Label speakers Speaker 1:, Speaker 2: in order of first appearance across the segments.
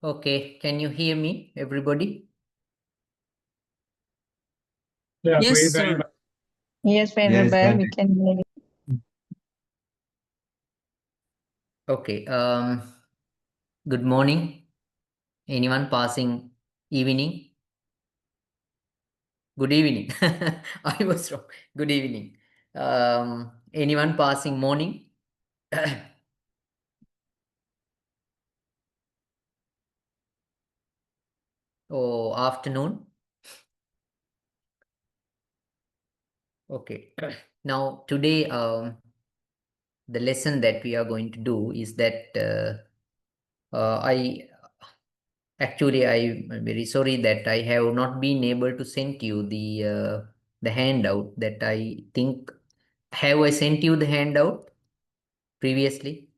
Speaker 1: Okay, can you hear me, everybody?
Speaker 2: Yeah,
Speaker 3: Yes,
Speaker 2: very
Speaker 3: sir.
Speaker 2: well.
Speaker 4: Yes, very well. We can hear you.
Speaker 1: Okay, good morning. Anyone passing evening? Good evening. I was wrong. Good evening. Anyone passing morning? Or afternoon? Okay. Now, today, the lesson that we are going to do is that I'm very sorry that I have not been able to send you the handout that I think. Have I sent you the handout previously?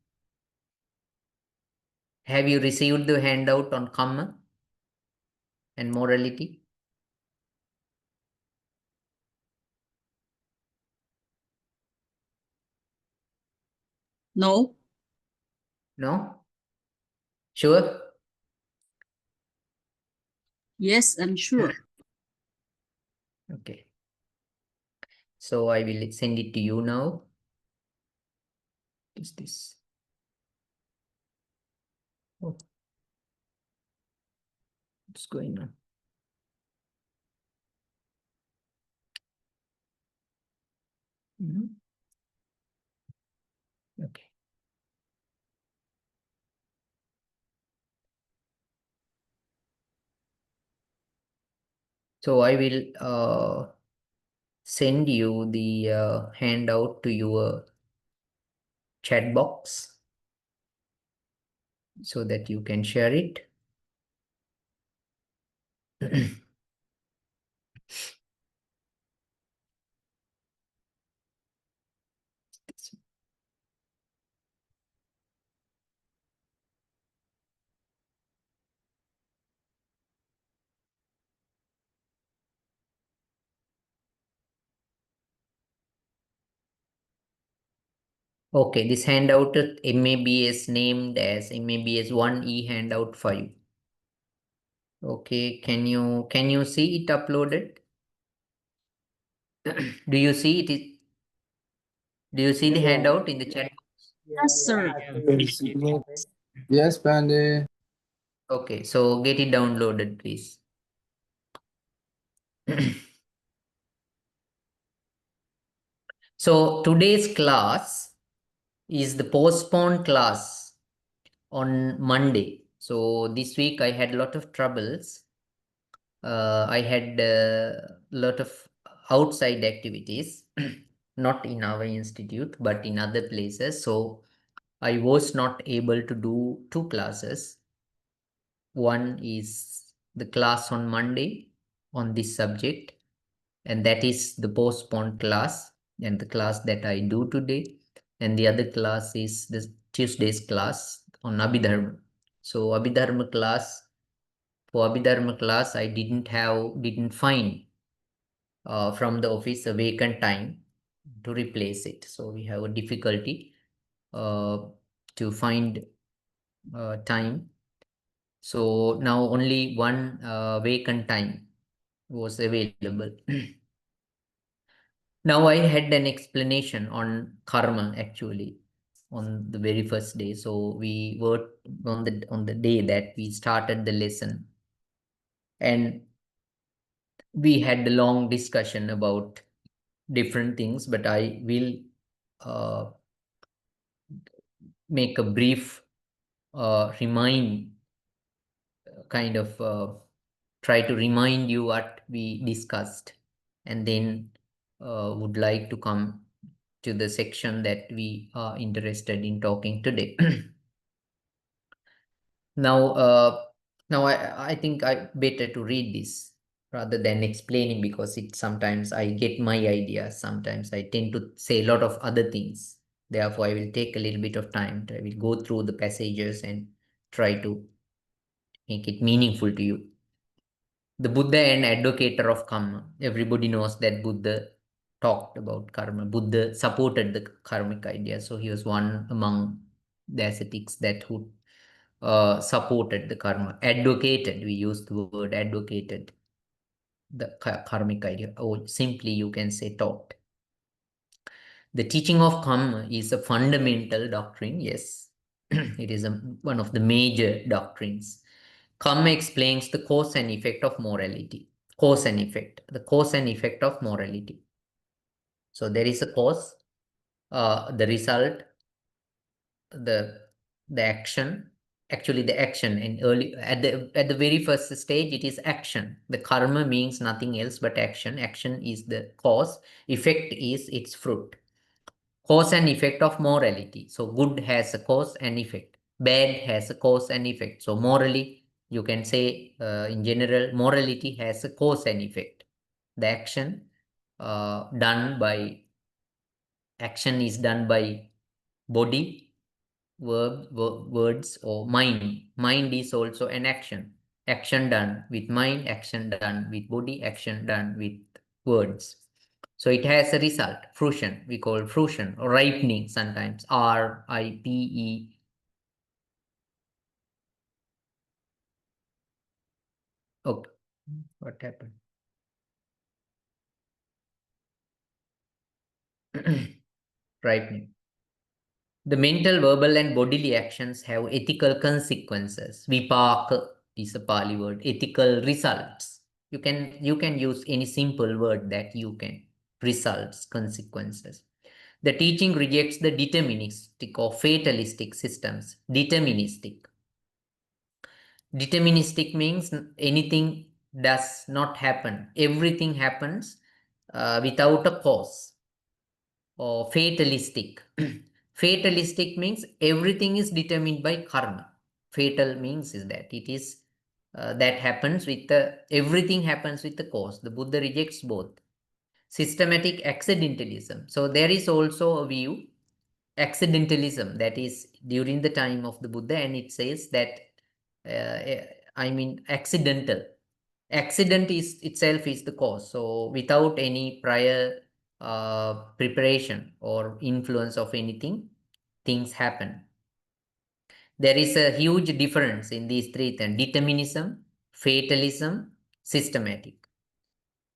Speaker 1: Have you received the handout on kamma and morality?
Speaker 3: No.
Speaker 1: No? Sure?
Speaker 3: Yes, I'm sure.
Speaker 1: Okay. So I will send it to you now. What is this? Oh. What's going on? Okay. So I will send you the handout to your chat box so that you can share it. Okay, this handout MABs named as MABs 1E handout 5. Okay, can you see it uploaded? Do you see it? Do you see the handout in the chat?
Speaker 3: Yes, sir.
Speaker 5: Yes, Pandey.
Speaker 1: Okay, so get it downloaded, please. So today's class is the postponed class on Monday. So this week I had a lot of troubles. I had a lot of outside activities, not in our institute, but in other places. So I was not able to do two classes. One is the class on Monday on this subject, and that is the postponed class and the class that I do today. And the other class is the Tuesday's class on Abhidharma. So Abhidharma class, for Abhidharma class, I didn't find from the office a vacant time to replace it. So we have a difficulty to find time. So now only one vacant time was available. Now I had an explanation on karma actually on the very first day. So we were on the day that we started the lesson, and we had a long discussion about different things, but I will make a brief try to remind you what we discussed, and then would like to come to the section that we are interested in talking today. Now I think I better to read this rather than explaining, because it sometimes I get my ideas, sometimes I tend to say a lot of other things. Therefore, I will take a little bit of time. I will go through the passages and try to make it meaningful to you. The Buddha and advocator of karma. Everybody knows that Buddha talked about karma. Buddha supported the karmic idea. So he was one among the ascetics that who supported the karma, advocated. We use the word advocated the karmic idea, or simply you can say taught. The teaching of kamma is a fundamental doctrine. Yes, it is one of the major doctrines. Kamma explains the cause and effect of morality. Cause and effect. The cause and effect of morality. So there is a cause, the result, the action. Actually, the action in early at the very first stage, it is action. The karma means nothing else but action. Action is the cause. Effect is its fruit. Cause and effect of morality. So good has a cause and effect. Bad has a cause and effect. So morally, you can say in general, morality has a cause and effect. The action is done by body, words, or mind. Mind is also an action. Action done with mind, action done with body, action done with words. So it has a result, fruition. We call fruition or ripening sometimes. R-I-P-E. Okay, what happened? Ripening. The mental, verbal, and bodily actions have ethical consequences. Vipaka is a Pali word. Ethical results. You can use any simple word that you can. Results, consequences. The teaching rejects the deterministic or fatalistic systems. Deterministic means anything does not happen. Everything happens without a cause. Or fatalistic. Fatalistic means everything is determined by karma. Fatal means is that it is that happens with the everything happens with the cause. The Buddha rejects both. Systematic accidentalism. So there is also a view accidentalism, that is during the time of the Buddha, and it says that accidental. Accident is itself is the cause. So without any prior preparation or influence of anything, things happen. There is a huge difference in these three things: determinism, fatalism, systematic.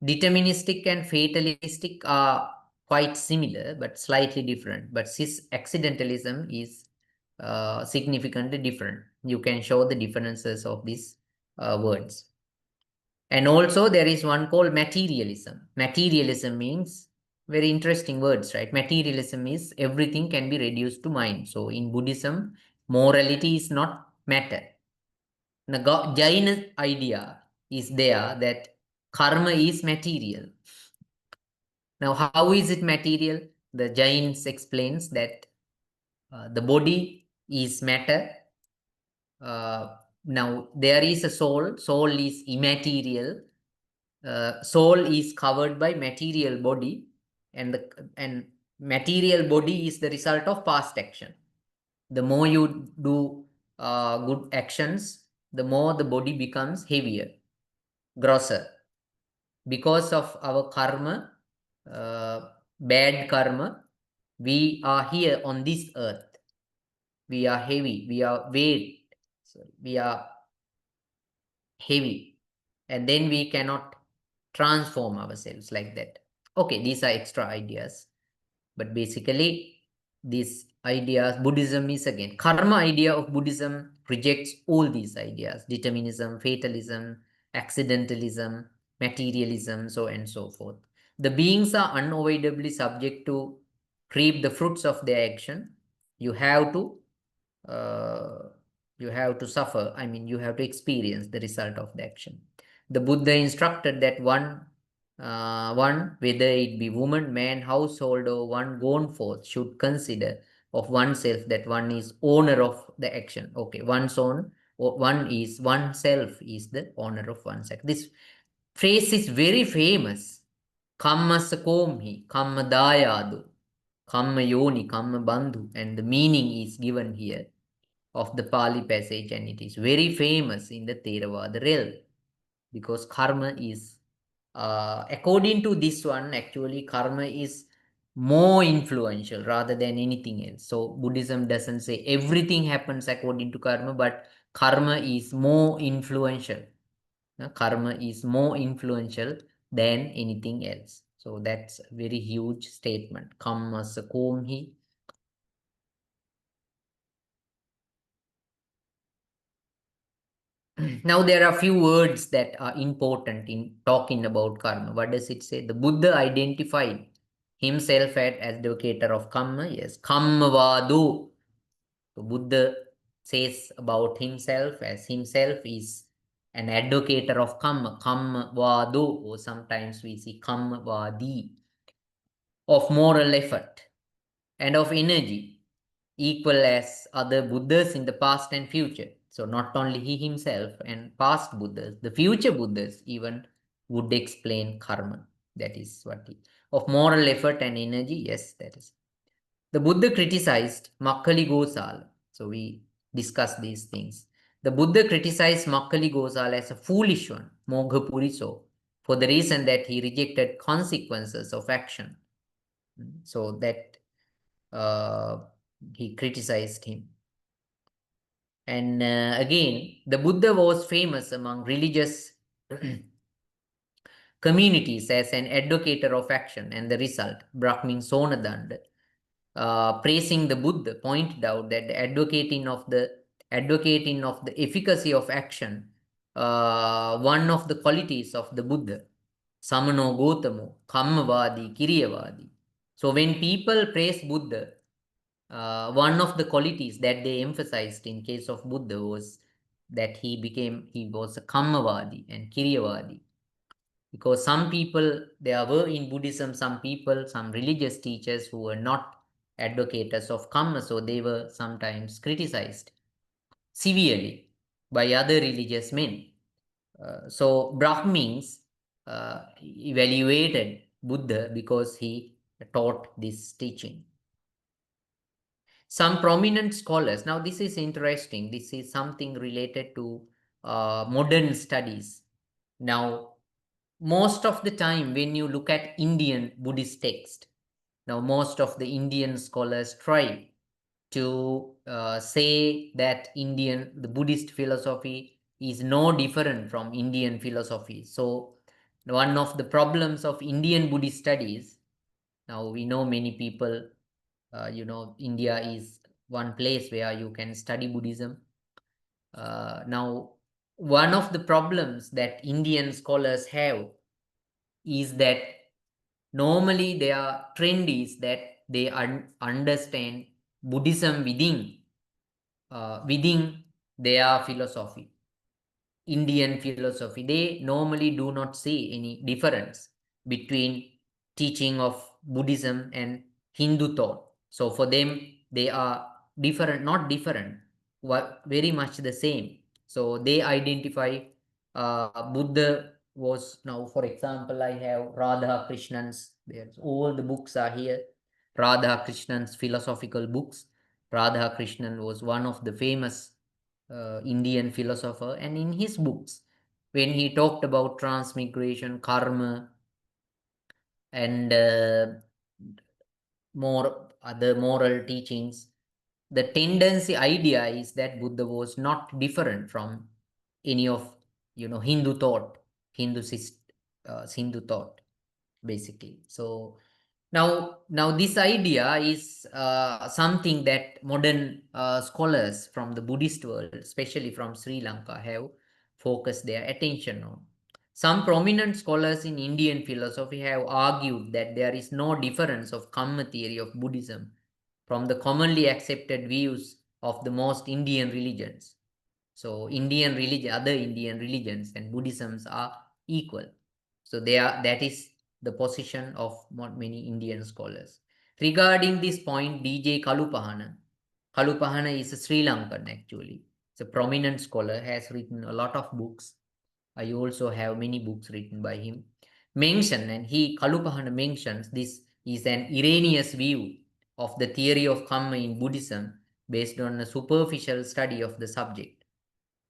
Speaker 1: Deterministic and fatalistic are quite similar but slightly different. But cis accidentalism is significantly different. You can show the differences of these words. And also there is one called materialism. Materialism means very interesting words, right? Materialism is everything can be reduced to mind. So in Buddhism, morality is not matter. The Jaina idea is there that karma is material. Now, how is it material? The Jains explains that the body is matter. Now, there is a soul. Soul is immaterial. Soul is covered by material body, and material body is the result of past action. The more you do good actions, the more the body becomes heavier, grosser. Because of our karma, bad karma, we are here on this earth. We are heavy. We are weight. Sorry, we are heavy. And then we cannot transform ourselves like that. Okay, these are extra ideas. But basically, these ideas, Buddhism is again, karma idea of Buddhism rejects all these ideas: determinism, fatalism, accidentalism, materialism, so and so forth. The beings are unavoidably subject to reap the fruits of their action. You have to suffer. I mean, you have to experience the result of the action. The Buddha instructed that one, whether it be woman, man, household, or one gone forth, should consider of oneself that one is owner of the action. Okay, oneself is the owner of one's act. This phrase is very famous. Kamma sakomhi, kamma dayadu, kamma yoni, kamma bandhu, and the meaning is given here of the Pali passage, and it is very famous in the Theravada realm because karma is, according to this one, actually karma is more influential rather than anything else. So Buddhism doesn't say everything happens according to karma, but karma is more influential. Karma is more influential than anything else. So that's a very huge statement. Kamma sakomhi. Now there are a few words that are important in talking about karma. What does it say? The Buddha identified himself as advocator of karma. Yes, kammavado. So Buddha says about himself as himself is an advocator of kamma, kammavado, or sometimes we see kammavadi, of moral effort and of energy, equal as other Buddhas in the past and future. So not only he himself and past Buddhas, the future Buddhas even would explain karma. That is what he, of moral effort and energy. Yes, that is. The Buddha criticized Makkali Gosal. So we discussed these things. The Buddha criticized Makkali Gosal as a foolish one, Mogha Puriso, for the reason that he rejected consequences of action. So that he criticized him. And again, the Buddha was famous among religious communities as an advocator of action, and the result, Brahmin Sonadand, praising the Buddha, pointed out that the advocating of the efficacy of action, one of the qualities of the Buddha, Samano Gotamo, Kammavadi, Kiriyavadi. So when people praise Buddha, one of the qualities that they emphasized in case of Buddha was that he was a Kammavadi and Kiriyavadi. Because some people, there were in Buddhism, some people, some religious teachers who were not advocates of Kamma, so they were sometimes criticized severely by other religious men. So Brahmins evaluated Buddha because he taught this teaching. Some prominent scholars, now this is interesting, this is something related to modern studies. Now, most of the time when you look at Indian Buddhist text, now most of the Indian scholars try to say that the Buddhist philosophy is no different from Indian philosophy. So one of the problems of Indian Buddhist studies, now we know many people, India is one place where you can study Buddhism. Now, one of the problems that Indian scholars have is that normally their trend is that they understand Buddhism within their philosophy, Indian philosophy. They normally do not see any difference between teaching of Buddhism and Hindu thought. So for them, they are different, not different, very much the same. So they identify Buddha was, now for example, I have Radha Krishnan's, there's all the books are here, Radha Krishnan's philosophical books. Radha Krishnan was one of the famous Indian philosopher, and in his books, when he talked about transmigration, karma, and more other moral teachings, the tendency idea is that Buddha was not different from any of Hindu thought, Hindu thought, basically. So now this idea is something that modern scholars from the Buddhist world, especially from Sri Lanka, have focused their attention on. Some prominent scholars in Indian philosophy have argued that there is no difference of Kamma theory of Buddhism from the commonly accepted views of the most Indian religions. So other Indian religions and Buddhisms are equal. So that is the position of many Indian scholars. Regarding this point, DJ Kalupahana is a Sri Lankan actually. It's a prominent scholar, has written a lot of books. I also have many books written by him. Kalupahana mentions this is an erroneous view of the theory of karma in Buddhism based on a superficial study of the subject.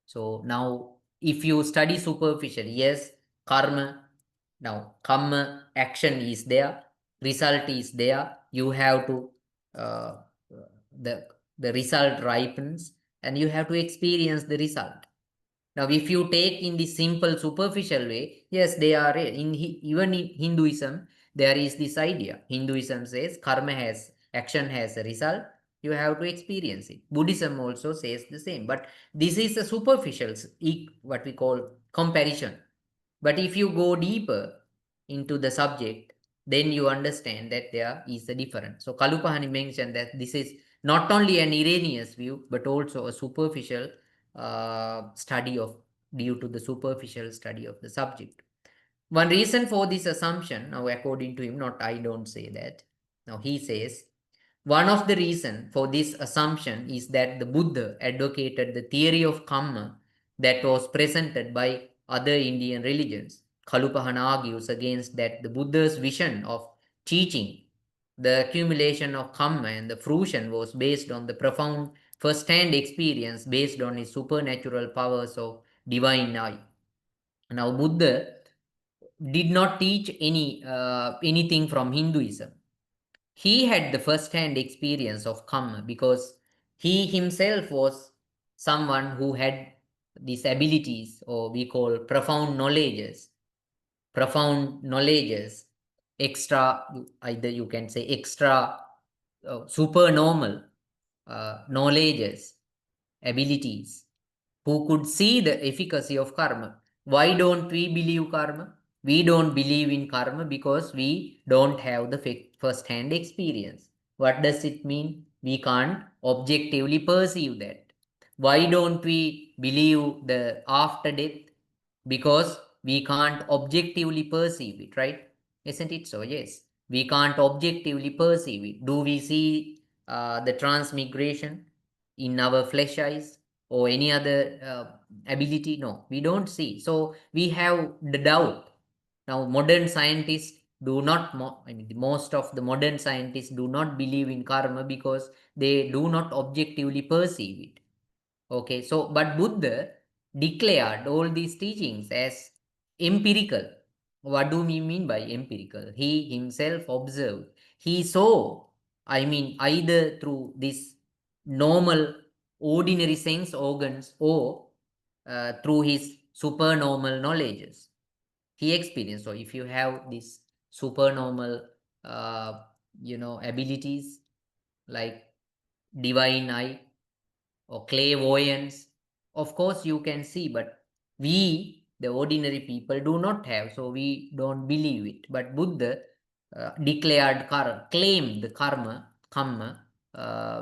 Speaker 1: So now, if you study superficial, yes, karma, now karma action is there, result is there. You have to the result ripens. and you have to experience the result. Now, if you take in the simple, superficial way, yes, they are even in Hinduism, there is this idea. Hinduism says karma has, action has a result. You have to experience it. Buddhism also says the same. But this is a superficial, what we call comparison. But if you go deeper into the subject, then you understand that there is a difference. So Kalupahani mentioned that this is not only an erroneous view, but also a superficial study of, due to the superficial study of the subject. One reason for this assumption, now according to him, not I don't say that. Now he says, one of the reasons for this assumption is that the Buddha advocated the theory of kamma that was presented by other Indian religions. Kalupahana argues against that the Buddha's vision of teaching the accumulation of kamma and the fruition was based on the profound first-hand experience based on his supernatural powers of divine eye. Now, Buddha did not teach anything from Hinduism. He had the first-hand experience of karma because he himself was someone who had these abilities, or we call profound knowledges, extra, either you can say extra supernormal knowledges, abilities, who could see the efficacy of karma. Why don't we believe karma? We don't believe in karma because we don't have the first-hand experience. What does it mean? We can't objectively perceive that. Why don't we believe the after death? Because we can't objectively perceive it, right? Isn't it so? Yes. We can't objectively perceive it. Do we see the transmigration in our flesh eyes or any other ability? No, we don't see. So we have the doubt. Now, modern scientists do not, I mean, most of the modern scientists do not believe in karma because they do not objectively perceive it. Okay, so but Buddha declared all these teachings as empirical. What do we mean by empirical? He himself observed. He saw, I mean, either through this normal, ordinary sense organs or through his supernormal knowledges. He experienced. So if you have this supernormal, uh, abilities like divine eye, or clairvoyance, of course you can see, but we the ordinary people do not have, so we don't believe it. But Buddha declared karma, claimed the kamma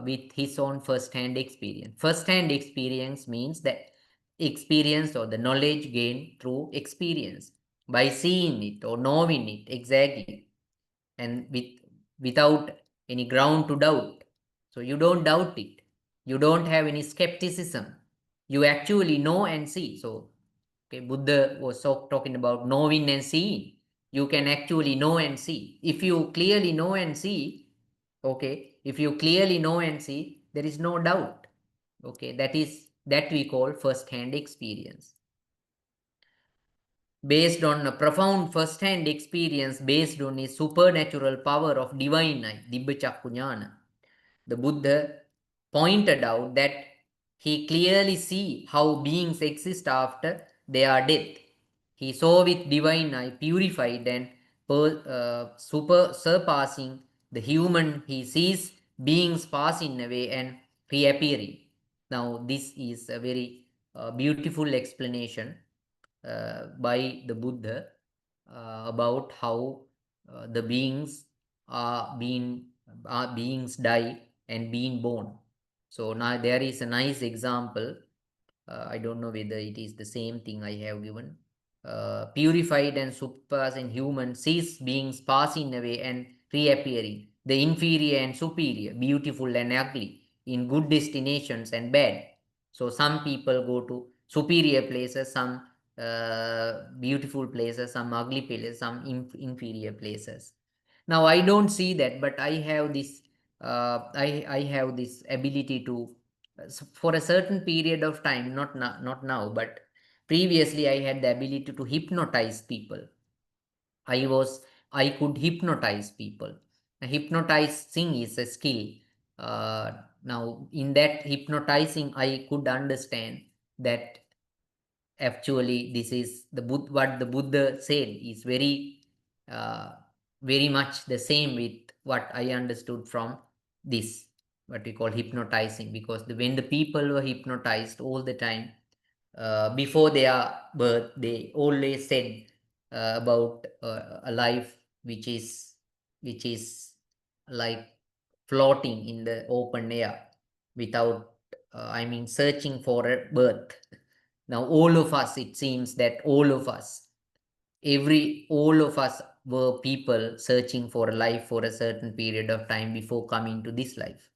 Speaker 1: with his own first hand experience means that experience or the knowledge gained through experience, by seeing it or knowing it exactly, and without any ground to doubt. So you don't doubt it. You don't have any skepticism. You actually know and see. So, okay, Buddha was talking about knowing and seeing. You can actually know and see. If you clearly know and see, okay, if you clearly know and see, there is no doubt. Okay, that we call first-hand experience. Based on a profound first-hand experience, based on a supernatural power of divine eye, Dibba Chakkunyana, the Buddha pointed out that he clearly see how beings exist after their death. He saw with divine eye, purified and surpassing the human. He sees beings passing away and reappearing. Now, this is a very beautiful explanation by the Buddha about how the beings die and being born. So now there is a nice example. I don't know whether it is the same thing I have given. Purified and surpassing human sees beings passing away and reappearing. The inferior and superior, beautiful and ugly, in good destinations and bad. So some people go to superior places, some beautiful places, some ugly places, some inferior places. Now I don't see that, but I have this I have this ability to for a certain period of time, not now, but previously I had the ability to hypnotize people. I could hypnotize people. Hypnotizing is a skill. now in that hypnotizing, I could understand that actually this is what the Buddha said is uh, very much the same with what I understood from this, what we call hypnotizing, because when the people were hypnotized all the time, before their birth, they always said about a life which is like floating in the open air without, I mean, searching for a birth. Now, all of us, it seems that all of us were people searching for a life for a certain period of time before coming to this life.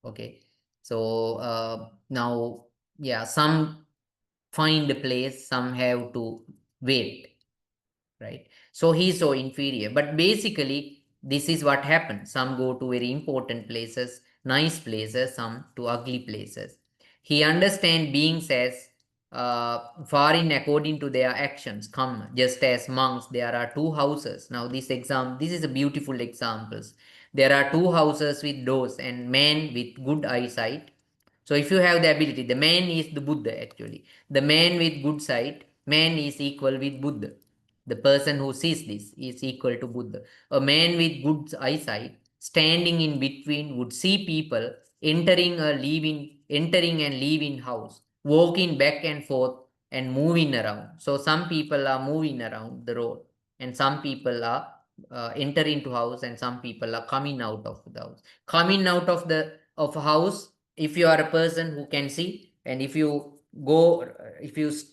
Speaker 1: Okay, so now, yeah, some find a place, some have to wait, right? So he's so inferior, but basically this is what happens. Some go to very important places, nice places, some to ugly places. He understands beings as foreign according to their actions, come just as monks. There are two houses. Now this is a beautiful examples. There are two houses with doors, and man with good eyesight. So if you have the ability, the man is the Buddha actually. The man with good sight, man is equal with Buddha. The person who sees this is equal to Buddha. A man with good eyesight, standing in between, would see people entering and leaving house, walking back and forth and moving around. So some people are moving around the road, and some people are entering to house, and some people are coming out of the house. Coming out of a house, if you are a person who can see, and if you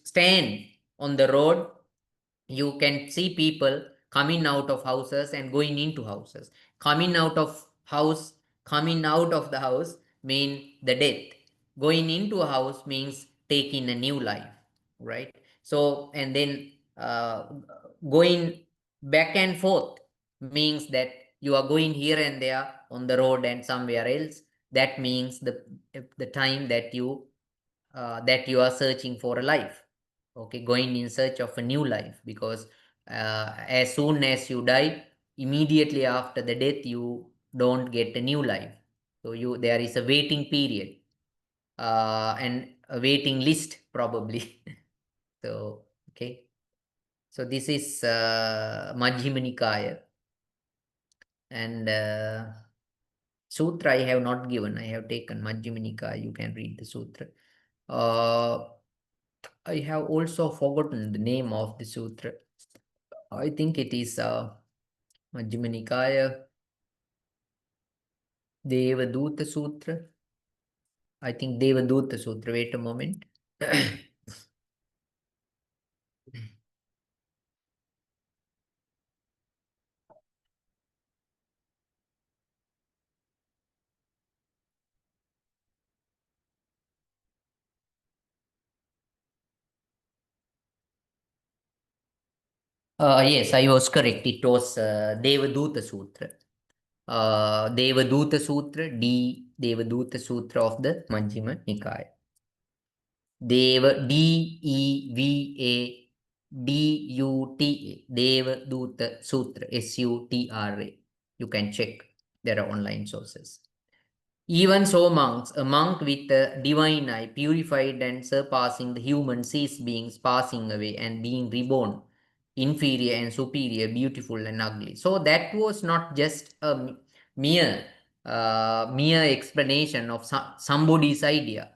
Speaker 1: stand on the road, you can see people coming out of houses and going into houses. Coming out of house, coming out of the house mean the death. Going into a house means taking a new life, right? So, and then going back and forth means that you are going here and there on the road and somewhere else. That means the time that you are searching for a life. Okay, going in search of a new life, because as soon as you die, immediately after the death, you don't get a new life. So there is a waiting period, and a waiting list probably. So okay, so this is Majjhima Nikaya, and sutra I have not given. I have taken Majjhima Nikaya. You can read the sutra. I have also forgotten the name of the sutra. I think it is Majjhima Nikaya Devaduta Sutra. I think Devaduta Sutra. Wait a moment. Yes, I was correct. It was Devaduta Sutra. Devaduta Sutra, Devaduta Sutra of the Majjhima Nikaya. Deva, Devaduta, Devaduta Sutra, Sutra. You can check. There are online sources. Even so, monks, a monk with a divine eye, purified and surpassing the human, sees beings passing away and being reborn, inferior and superior, beautiful and ugly. So that was not just a mere mere explanation of somebody's idea.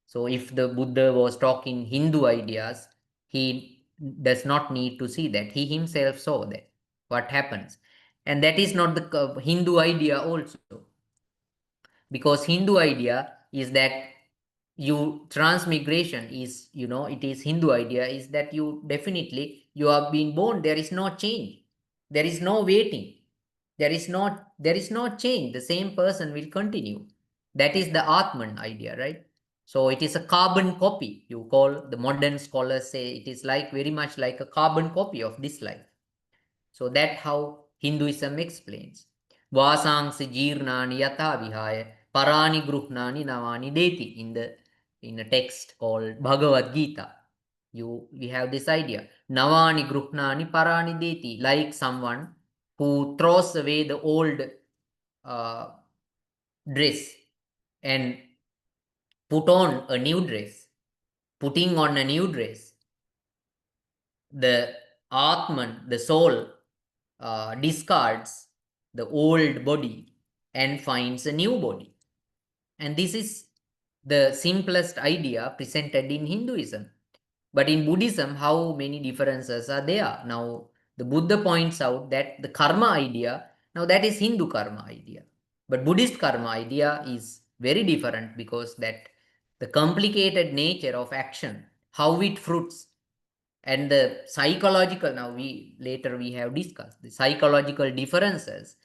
Speaker 1: So if the Buddha was talking Hindu ideas, he does not need to see that. He himself saw that what happens, and that is not the Hindu idea also, because Hindu idea is that you transmigration is, it is Hindu idea is that you definitely you are being born. There is no change. There is no waiting. There is no change. The same person will continue. That is the Atman idea, right? So it is a carbon copy. You call the modern scholars say it is like very much like a carbon copy of this life. So that how Hinduism explains. Vasangsi jirnani yata vihaya parani gruhnani navani deti, in a text called Bhagavad Gita. We have this idea. Navani gruhnani parani deti, like someone who throws away the old uh, dress and put on a new dress. Putting on a new dress, the Atman, the soul, discards the old body and finds a new body. And this is the simplest idea presented in Hinduism. But in Buddhism, how many differences are there? Now, the Buddha points out that the karma idea, now that is Hindu karma idea. But Buddhist karma idea is very different because that the complicated nature of action, how it fruits, and the psychological, now we have discussed the psychological differences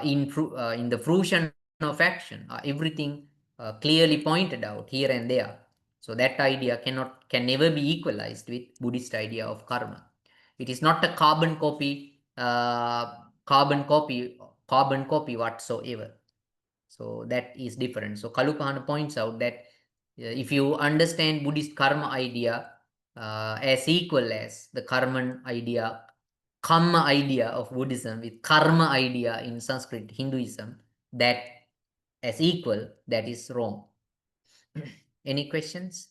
Speaker 1: in the fruition of action, everything clearly pointed out here and there. So that idea can never be equalized with Buddhist idea of karma. It is not a carbon copy whatsoever. So that is different. So Kalupahana points out that if you understand Buddhist karma idea as equal as the karman idea, kamma idea of Buddhism with karma idea in Sanskrit Hinduism, that as equal, that is wrong. Any questions?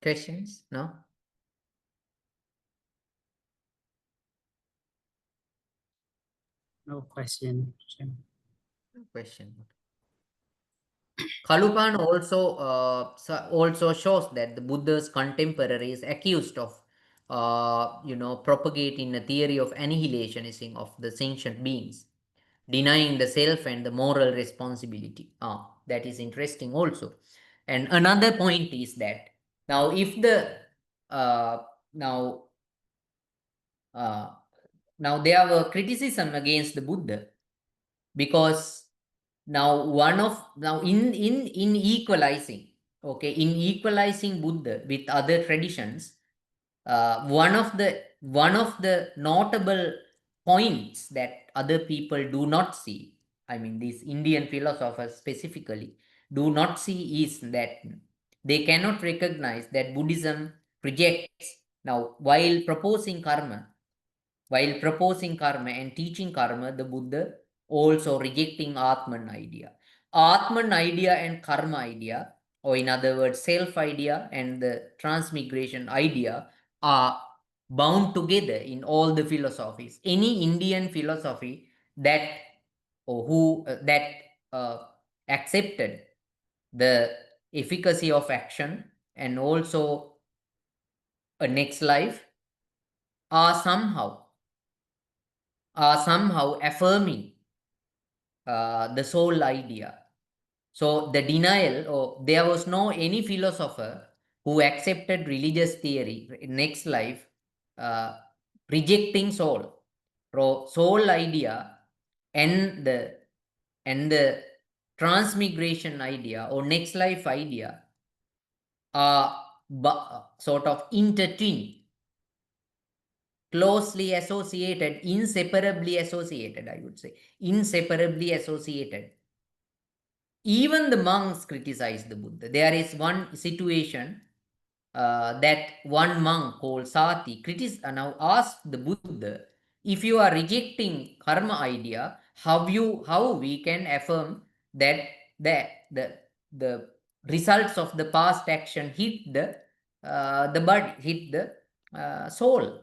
Speaker 1: Questions? No?
Speaker 2: No question.
Speaker 1: No question. Kalupana also shows that the Buddha's contemporary is accused of propagating a theory of annihilationism of the sentient beings, denying the self and the moral responsibility. That is interesting also. And another point is that now if the now there were criticism against the Buddha because now in equalizing, okay, in equalizing Buddha with other traditions, one of the notable points that other people do not see, I mean these Indian philosophers specifically do not see, is that they cannot recognize that Buddhism rejects, now while proposing karma and teaching karma, the Buddha also rejecting Atman idea. Atman idea and karma idea, or in other words, self idea and the transmigration idea, are bound together in all the philosophies. Any Indian philosophy that or who that accepted the efficacy of action and also a next life are somehow affirming the soul idea. So the denial, or there was no any philosopher who accepted religious theory, next life, rejecting soul. Soul idea and the transmigration idea or next life idea are sort of intertwined, closely associated, inseparably associated, I would say, inseparably associated. Even the monks criticize the Buddha. There is one situation that one monk called Sati now asked the Buddha, if you are rejecting karma idea, how we can affirm that the results of the past action hit the body, hit the soul.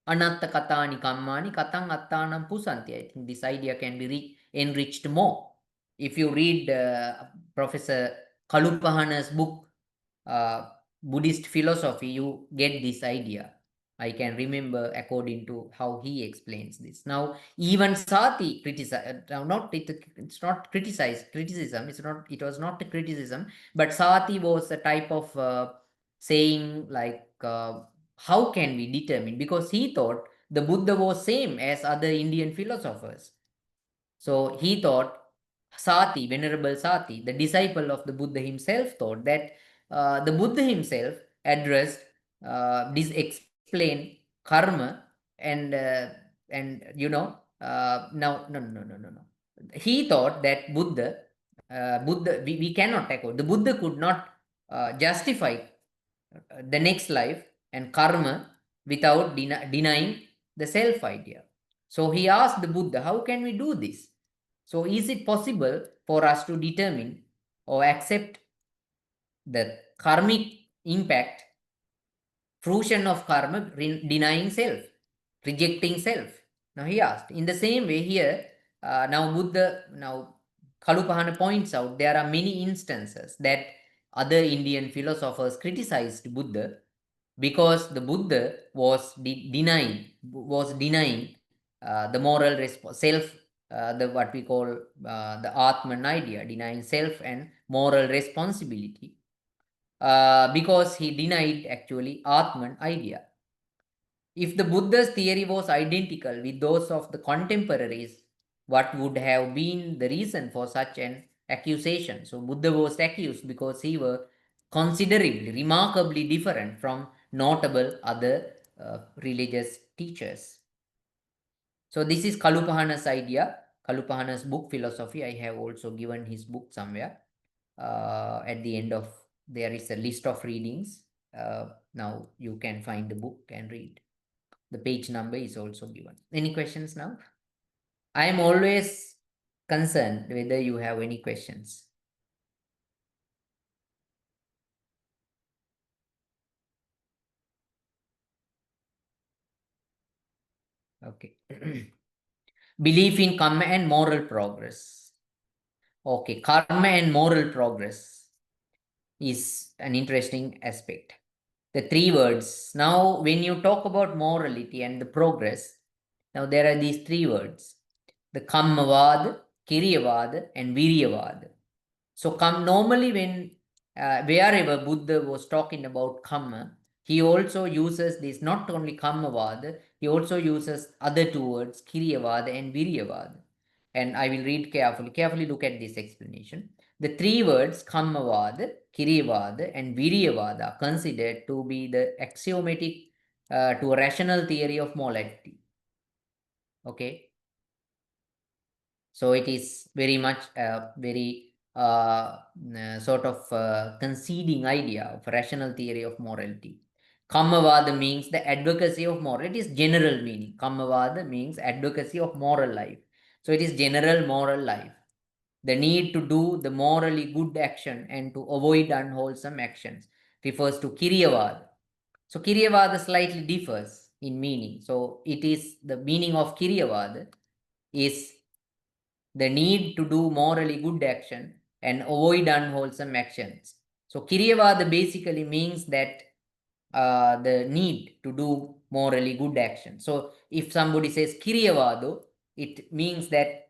Speaker 1: Anatta katani kammani katang attanam pusanti. I think this idea can be enriched more. If you read Professor Kalupahana's book, Buddhist philosophy, you get this idea. I can remember according to how he explains this. Now, even Sati criticized, it's not criticism, it was not a criticism, but Sati was a type of saying like, how can we determine? Because he thought the Buddha was same as other Indian philosophers. So he thought Sati, Venerable Sati, the disciple of the Buddha himself, thought that the Buddha himself addressed, explained karma, and now no. He thought that Buddha, we cannot echo. The Buddha could not justify the next life and karma without denying the self idea. So he asked the Buddha, how can we do this? So is it possible for us to determine or accept the karmic impact, fruition of karma, denying self, rejecting self? Now he asked. In the same way here, now Kalupahana points out there are many instances that other Indian philosophers criticized Buddha because the Buddha was denying the moral self, the what we call the Atman idea, denying self and moral responsibility, because he denied actually Atman idea. If the Buddha's theory was identical with those of the contemporaries, what would have been the reason for such an accusation? So Buddha was accused because he was considerably, remarkably different from notable other religious teachers. So this is Kalupahana's idea, Kalupahana's book Philosophy. I have also given his book somewhere. At the end of there is a list of readings. Now you can find the book and read. The page number is also given. Any questions now? I am always concerned whether you have any questions. Okay. Belief in karma and moral progress. Okay, karma and moral progress is an interesting aspect. The three words. Now, when you talk about morality and the progress, now there are these three words: the kammavad, kiryavad, and viryavad. So normally when wherever Buddha was talking about kamma, he also uses this, not only kammavad, he also uses other two words, kiryavad and viryavad. And I will read carefully. Carefully look at this explanation. The three words kammavad, kiryavad, and viryavad are considered to be the axiomatic to a rational theory of morality. Okay. So it is very much very sort of conceding idea of rational theory of morality. Kammavada means the advocacy of moral. It is general meaning. Kammavada means advocacy of moral life. So it is general moral life. The need to do the morally good action and to avoid unwholesome actions refers to Kiryavada. So Kiryavada slightly differs in meaning. So it is the meaning of Kiryavada is the need to do morally good action and avoid unwholesome actions. So Kiryavada basically means that the need to do morally good action. So if somebody says Kiryavado, it means that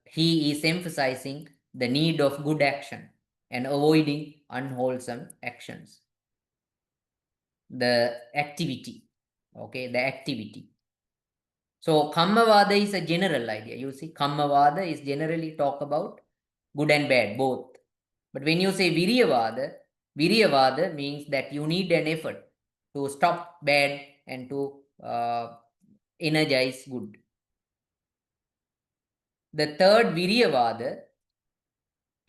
Speaker 1: he is emphasizing the need of good action and avoiding unwholesome actions. The activity, okay, the activity. So Kammavada is a general idea. You see, Kammavada is generally talk about good and bad, both. But when you say Viryavada means that you need an effort to stop bad and to energize good. The third Viryavada,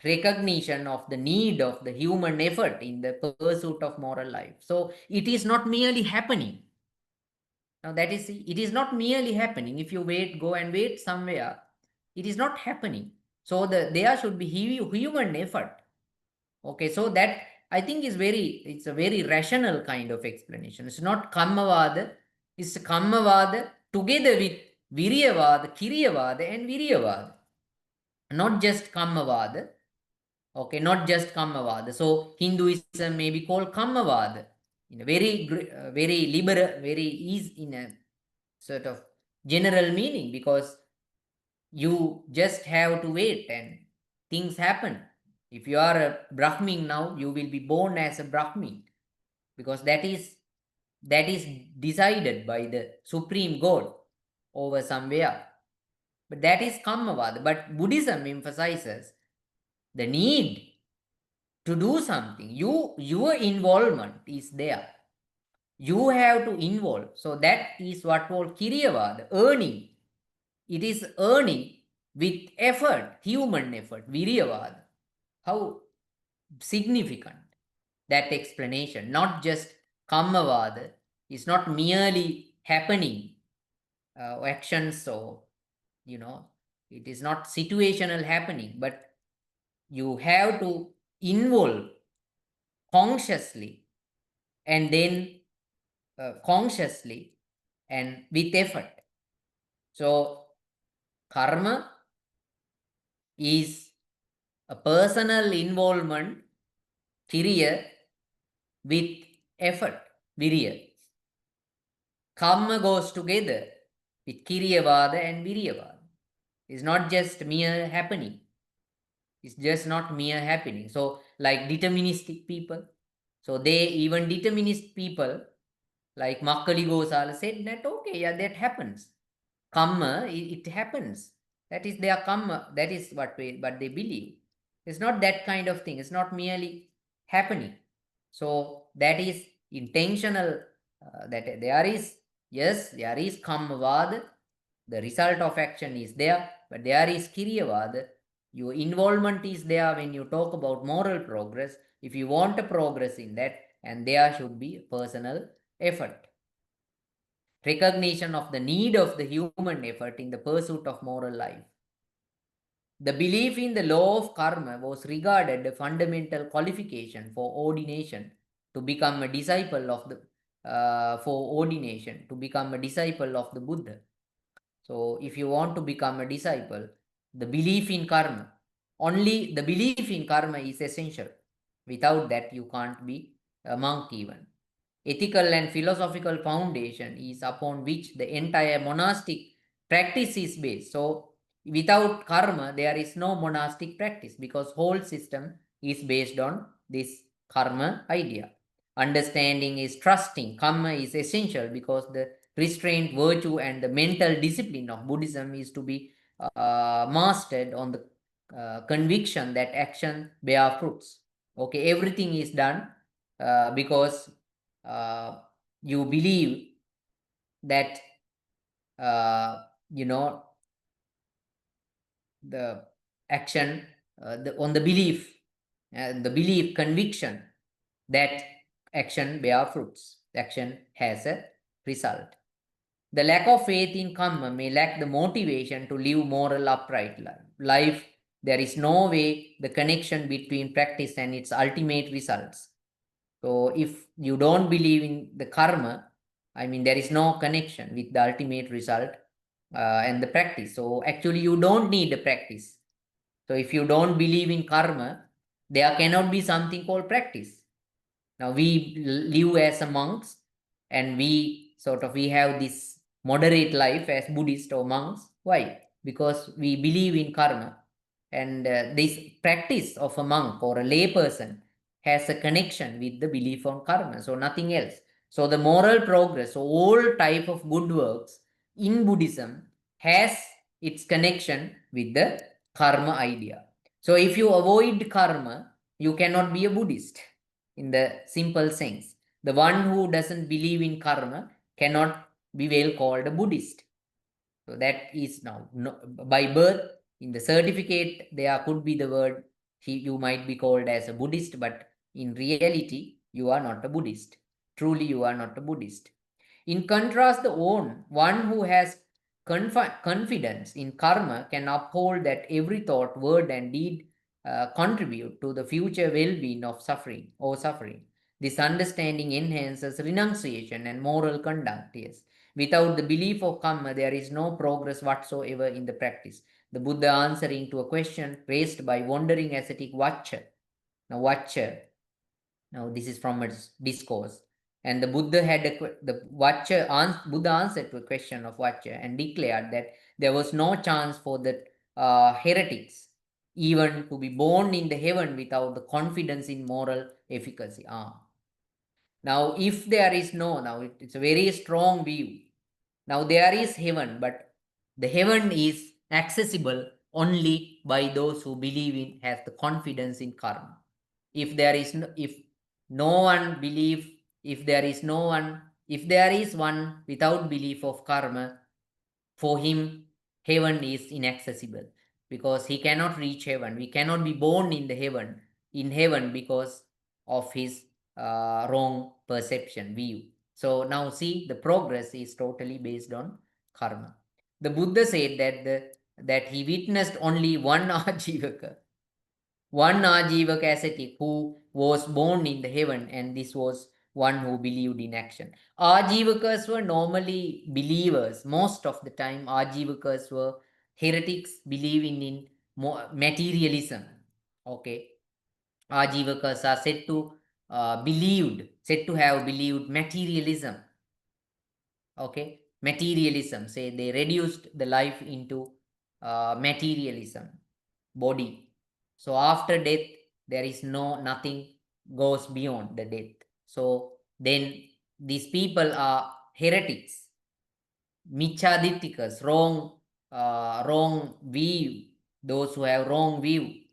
Speaker 1: recognition of the need of the human effort in the pursuit of moral life. So it is not merely happening. Now that is, it is not merely happening. If you go and wait somewhere, it is not happening. So there should be human effort. Okay, so that I think is it's a very rational kind of explanation. It's not kammavada, it's kammavada together with viryavada, kiryavada and viryavada. Not just kammavada. Okay, not just kammavada. So Hinduism may be called kammavada in a very liberal, very easy, in a sort of general meaning, because you just have to wait and things happen. If you are a Brahmin now, you will be born as a Brahmin, because that is decided by the Supreme God over somewhere. But that is Kammavada. But Buddhism emphasizes the need to do something. Your involvement is there. You have to involve. So that is what called Kiryavada, earning. It is earning with effort, human effort, Viryavada. How significant that explanation, not just Kammavada, is not merely happening actions. So, it is not situational happening, but you have to involve consciously and then consciously and with effort. So, karma is a personal involvement, kiriya, with effort, virya. Kamma goes together with kiriyavada and viryavada. It's not just mere happening. It's just not mere happening. So, like deterministic people, so they even determinist people like Makkali Gosala said that okay, yeah, that happens. Kamma, it happens. That is their kamma. That is what they believe. It's not that kind of thing. It's not merely happening. So that is intentional. That there is, yes, there is kammavad. The result of action is there, but there is kiriyavad. Your involvement is there when you talk about moral progress. If you want a progress in that, and there should be personal effort. Recognition of the need of the human effort in the pursuit of moral life. The belief in the law of karma was regarded a fundamental qualification for ordination to become a disciple of the Buddha. So if you want to become a disciple, the belief in karma, only the belief in karma is essential. Without that, you can't be a monk even. Ethical and philosophical foundation is upon which the entire monastic practice is based. So without karma, there is no monastic practice because whole system is based on this karma idea. Understanding is trusting. Karma is essential because the restraint, virtue, and the mental discipline of Buddhism is to be mastered on the conviction that action bear fruits. Okay, everything is done because you believe that you know the action on the belief and the belief conviction that action bear fruits, action has a result. The lack of faith in karma may lack the motivation to live moral upright life. There is no way the connection between practice and its ultimate results. So if you don't believe in the karma, I mean, there is no connection with the ultimate result and the practice. So actually, you don't need the practice. So if you don't believe in karma, there cannot be something called practice. Now we live as a monks, and we have this moderate life as Buddhist or monks. Why? Because we believe in karma, and this practice of a monk or a lay person has a connection with the belief on karma. So nothing else. So the moral progress, so all type of good works in Buddhism has its connection with the karma idea. So if you avoid karma, you cannot be a Buddhist in the simple sense. The one who doesn't believe in karma cannot be well called a Buddhist. So that is now by birth in the certificate there could be the word you might be called as a Buddhist, but in reality you are not a Buddhist. Truly you are not a Buddhist. In contrast, the one who has confidence in karma can uphold that every thought, word, and deed contribute to the future well-being of suffering. This understanding enhances renunciation and moral conduct. Yes. Without the belief of karma, there is no progress whatsoever in the practice. The Buddha answering to a question raised by wandering ascetic Vacha. Now, Vacha, now this is from a discourse. And the Buddha Buddha answered to a question of Vacha and declared that there was no chance for the heretics even to be born in the heaven without the confidence in moral efficacy. Now, if there is it's a very strong view. Now there is heaven, but the heaven is accessible only by those who believe in, have the confidence in karma. If there is no one believe, if there is one without belief of karma, for him heaven is inaccessible because he cannot reach heaven. We cannot be born in heaven because of his wrong perception view. So now see, the progress is totally based on karma. The Buddha said that he witnessed only one Ajivaka, one Ajivaka ascetic who was born in the heaven, and this was one who believed in action. Ajivakas were normally believers. Most of the time, Ajivakas were heretics believing in materialism. Okay. Ajivakas are said to have believed materialism. Okay. Materialism. Say they reduced the life into materialism, body. So after death, there is nothing goes beyond the death. So then these people are heretics, michadittikas, wrong view. Those who have wrong view,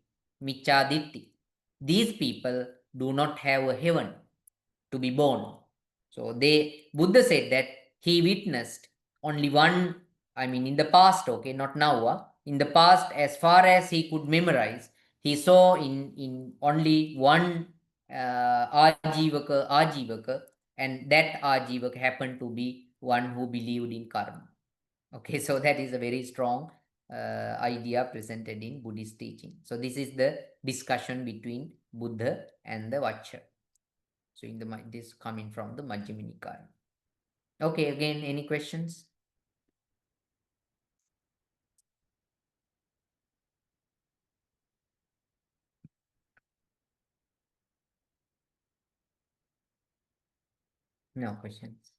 Speaker 1: michaditti. These people do not have a heaven to be born. So Buddha said that he witnessed only one, I mean, in the past, okay, not now, in the past, as far as he could memorize, he saw in only one Ajivaka, and that Ajivaka happened to be one who believed in karma. Okay, so that is a very strong idea presented in Buddhist teaching. So this is the discussion between Buddha and the Vacha. So in this coming from the Majjhima Nikaya. Okay, again, any questions? No questions.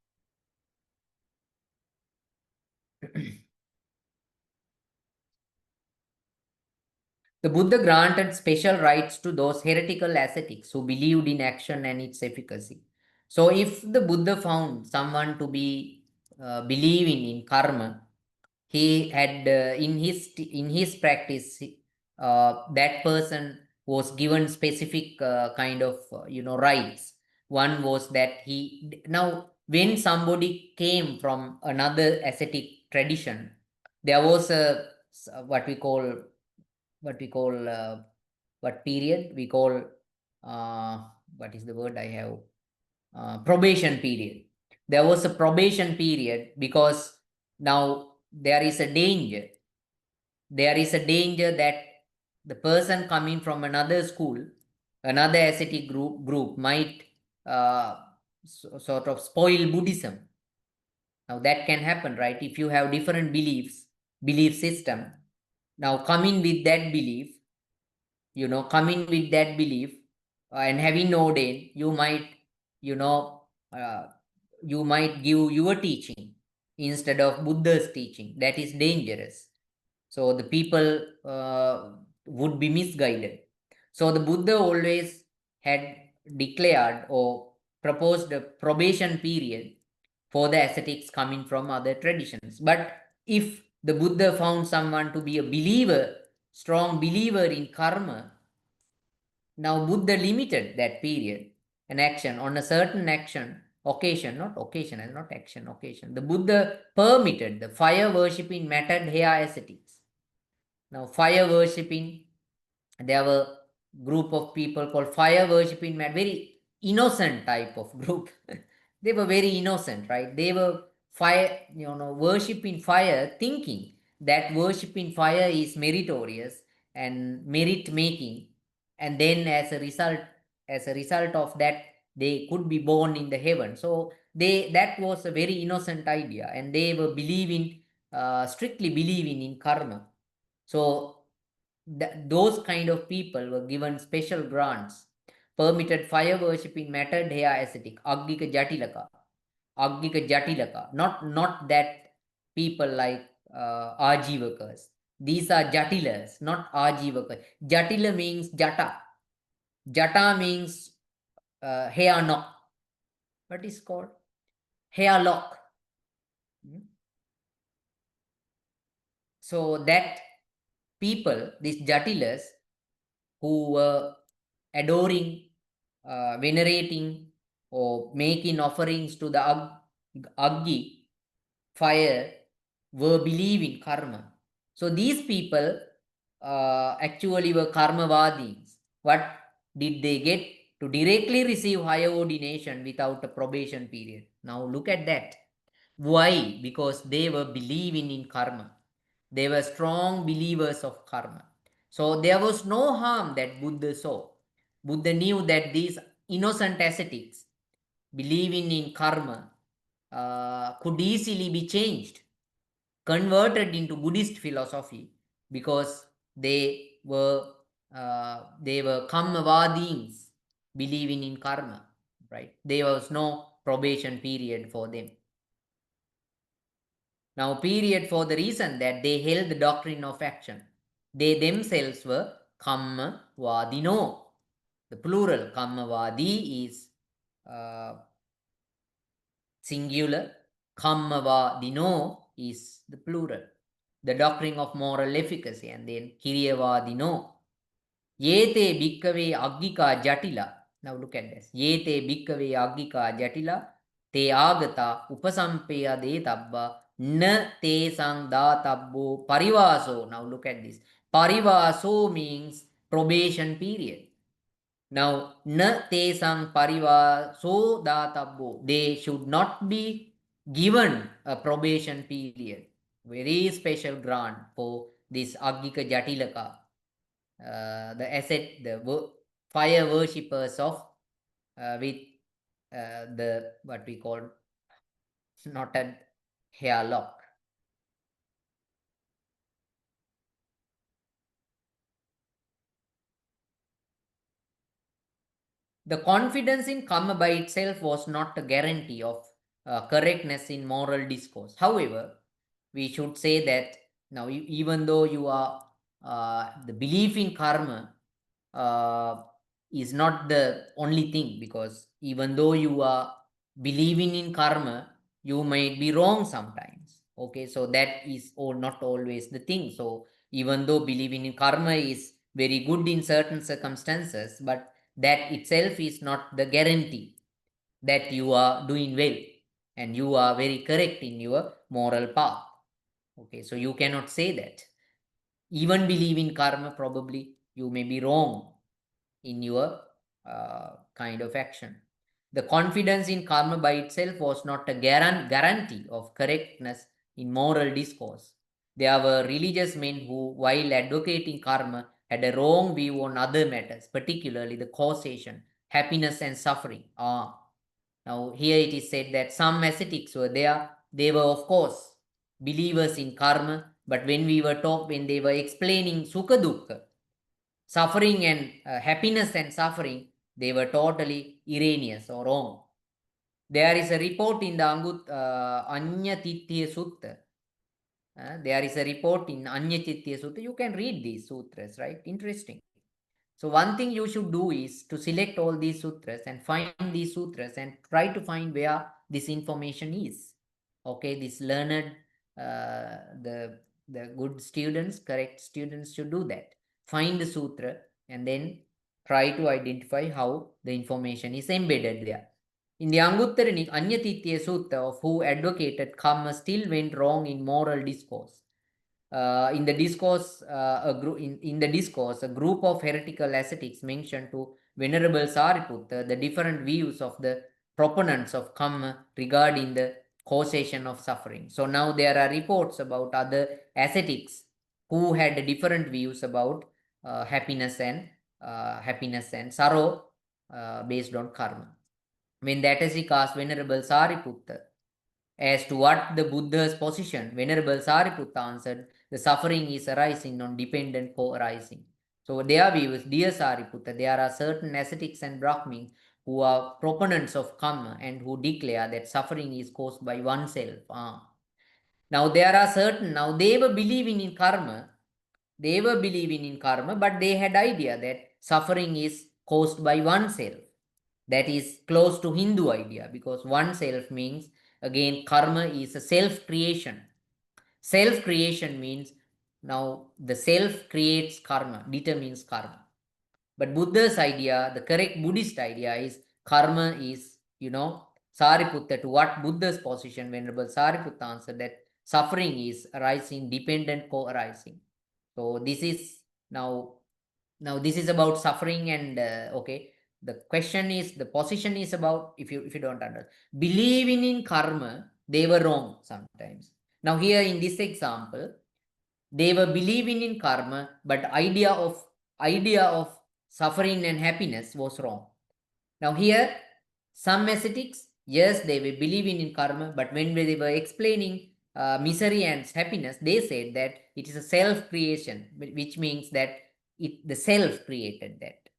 Speaker 1: The Buddha granted special rights to those heretical ascetics who believed in action and its efficacy. So if the Buddha found someone to be believing in karma, he had in his practice, that person was given specific kind of rights. One was that he now when somebody came from another ascetic tradition, there was a what we call what period we call what is the word I have, probation period. There was a probation period because now there is a danger that the person coming from another school, another ascetic group might sort of spoil Buddhism. Now that can happen, right? If you have different belief system, now coming with that belief, and having ordained, you know, uh, you might give your teaching instead of Buddha's teaching. That is dangerous. So the people would be misguided. So the Buddha always had declared or proposed a probation period for the ascetics coming from other traditions. But if the Buddha found someone to be a believer, strong believer in karma, now Buddha limited that period an action on a certain occasion. The Buddha permitted the fire worshipping matted hair ascetics. Now fire worshipping, there were group of people called fire worshipping very innocent type of group. They were very innocent, right? They were worshipping fire, thinking that worshipping fire is meritorious and merit making, and then as a result of that, they could be born in the heaven. So that was a very innocent idea, and they were strictly believing in karma. So those kind of people were given special grants, permitted fire worshipping mattered hair ascetic, Aggika Jatilaka, not that people like Ajivakas. These are Jatilas, not Ajivakas. Jatila means Jata. Jata means hair knock. What is called? Hair lock. So that people, these Jatilas, who were adoring, venerating, or making offerings to the Aggi, fire, were believing karma. So these people actually were karmavadis. What did they get? To directly receive higher ordination without a probation period. Now look at that. Why? Because they were believing in karma. They were strong believers of karma. So there was no harm that Buddha saw. Buddha knew that these innocent ascetics believing in karma could easily be changed, converted into Buddhist philosophy, because they were kammavadins, believing in karma, right? There was no probation period for them. Now, period for the reason that they held the doctrine of action. They themselves were kammavadino. The plural kammavadi is singular, kammavadino is the plural. The doctrine of moral efficacy, and then kiriyavadino. Yete bhikkave aggika jatila. Now look at this. Yete bhikkave aggika jatila te agata upasampeya de tabba na te sang da tabbo parivaso. Now look at this. Parivaso means probation period. Now, na te sang parivaso databbo. They should not be given a probation period. Very special grant for this Aggika Jatilaka, the asset, the fire worshippers of with the what we call knotted hair lock. The confidence in karma by itself was not a guarantee of correctness in moral discourse. However, we should say that now, even though you are the belief in karma uh, is not the only thing, because even though you are believing in karma, you might be wrong sometimes. Okay, so that is not always the thing. So even though believing in karma is very good in certain circumstances, but that itself is not the guarantee that you are doing well and you are very correct in your moral path. Okay, so you cannot say that. Even believe in karma, probably you may be wrong in your kind of action. The confidence in karma by itself was not a guarantee of correctness in moral discourse. There were religious men who, while advocating karma, had a wrong view on other matters, particularly the causation, happiness, and suffering. Now, here it is said that some ascetics were there. They were, of course, believers in karma, but when they were explaining sukha dukkha, suffering and happiness and suffering, they were totally erroneous or wrong. There is a report in the Anyatitya Sutta. There is a report in Anyatitya Sutta. You can read these sutras, right? Interesting. So one thing you should do is to select all these sutras and find these sutras and try to find where this information is. Okay, this learned, the good students, correct students should do that. Find the sutra and then try to identify how the information is embedded there. In the Anguttara Anyatitya Sutta, of who advocated karma still went wrong in moral discourse. In the discourse, a group of heretical ascetics mentioned to Venerable Sariputta the different views of the proponents of kamma regarding the causation of suffering. So now there are reports about other ascetics who had different views about happiness and sorrow based on karma. When the ascetic asked Venerable Sariputta as to what the Buddha's position, Venerable Sariputta answered, the suffering is arising on dependent co-arising. So their view is, dear Sariputta, there are certain ascetics and Brahmins who are proponents of karma and who declare that suffering is caused by oneself. Now they were believing in karma, but they had idea that suffering is caused by oneself. That is close to Hindu idea, because oneself means, again, karma is a self-creation. Self-creation means now the self creates karma, determines karma. But Buddha's idea, the correct Buddhist idea is karma is, Sariputta, to what Buddha's position, Venerable Sariputta answered that suffering is arising, dependent co-arising. So this is now this is about suffering and okay. The question is, the position is about, if you don't understand, believing in karma They were wrong sometimes. Now here in this example, they were believing in karma, but idea of suffering and happiness was wrong. Now here, some ascetics, yes, they were believing in karma, but when they were explaining misery and happiness, they said that it is a self-creation, which means that the self created that.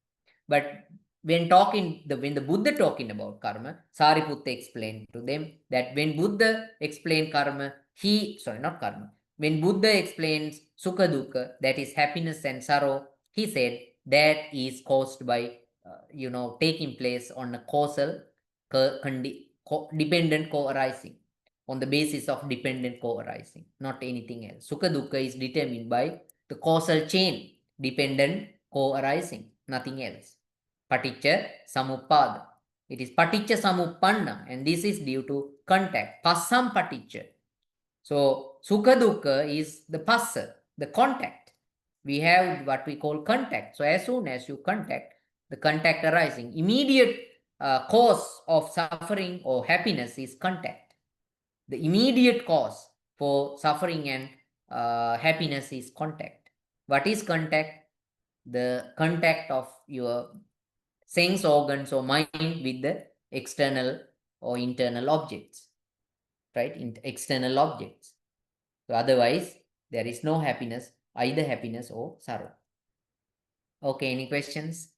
Speaker 1: But when the Buddha talking about karma, Sariputta explained to them that when Buddha explained karma, not karma. When Buddha explains sukha dukkha, that is happiness and sorrow, he said that is caused by taking place on a causal dependent co-arising, on the basis of dependent co-arising, not anything else. Sukha dukkha is determined by the causal chain, dependent co-arising, nothing else. Paticca samuppada. It is paticca samuppanna, and this is due to contact. Passam paticca. So sukha dukkha is the passa, the contact. We have what we call contact. So as soon as you contact, the contact arising, immediate cause of suffering or happiness is contact. The immediate cause for suffering and happiness is contact. What is contact? The contact of your sense organs or mind with the external or internal objects, right? External objects. So otherwise, there is no happiness, either happiness or sorrow. Okay, any questions?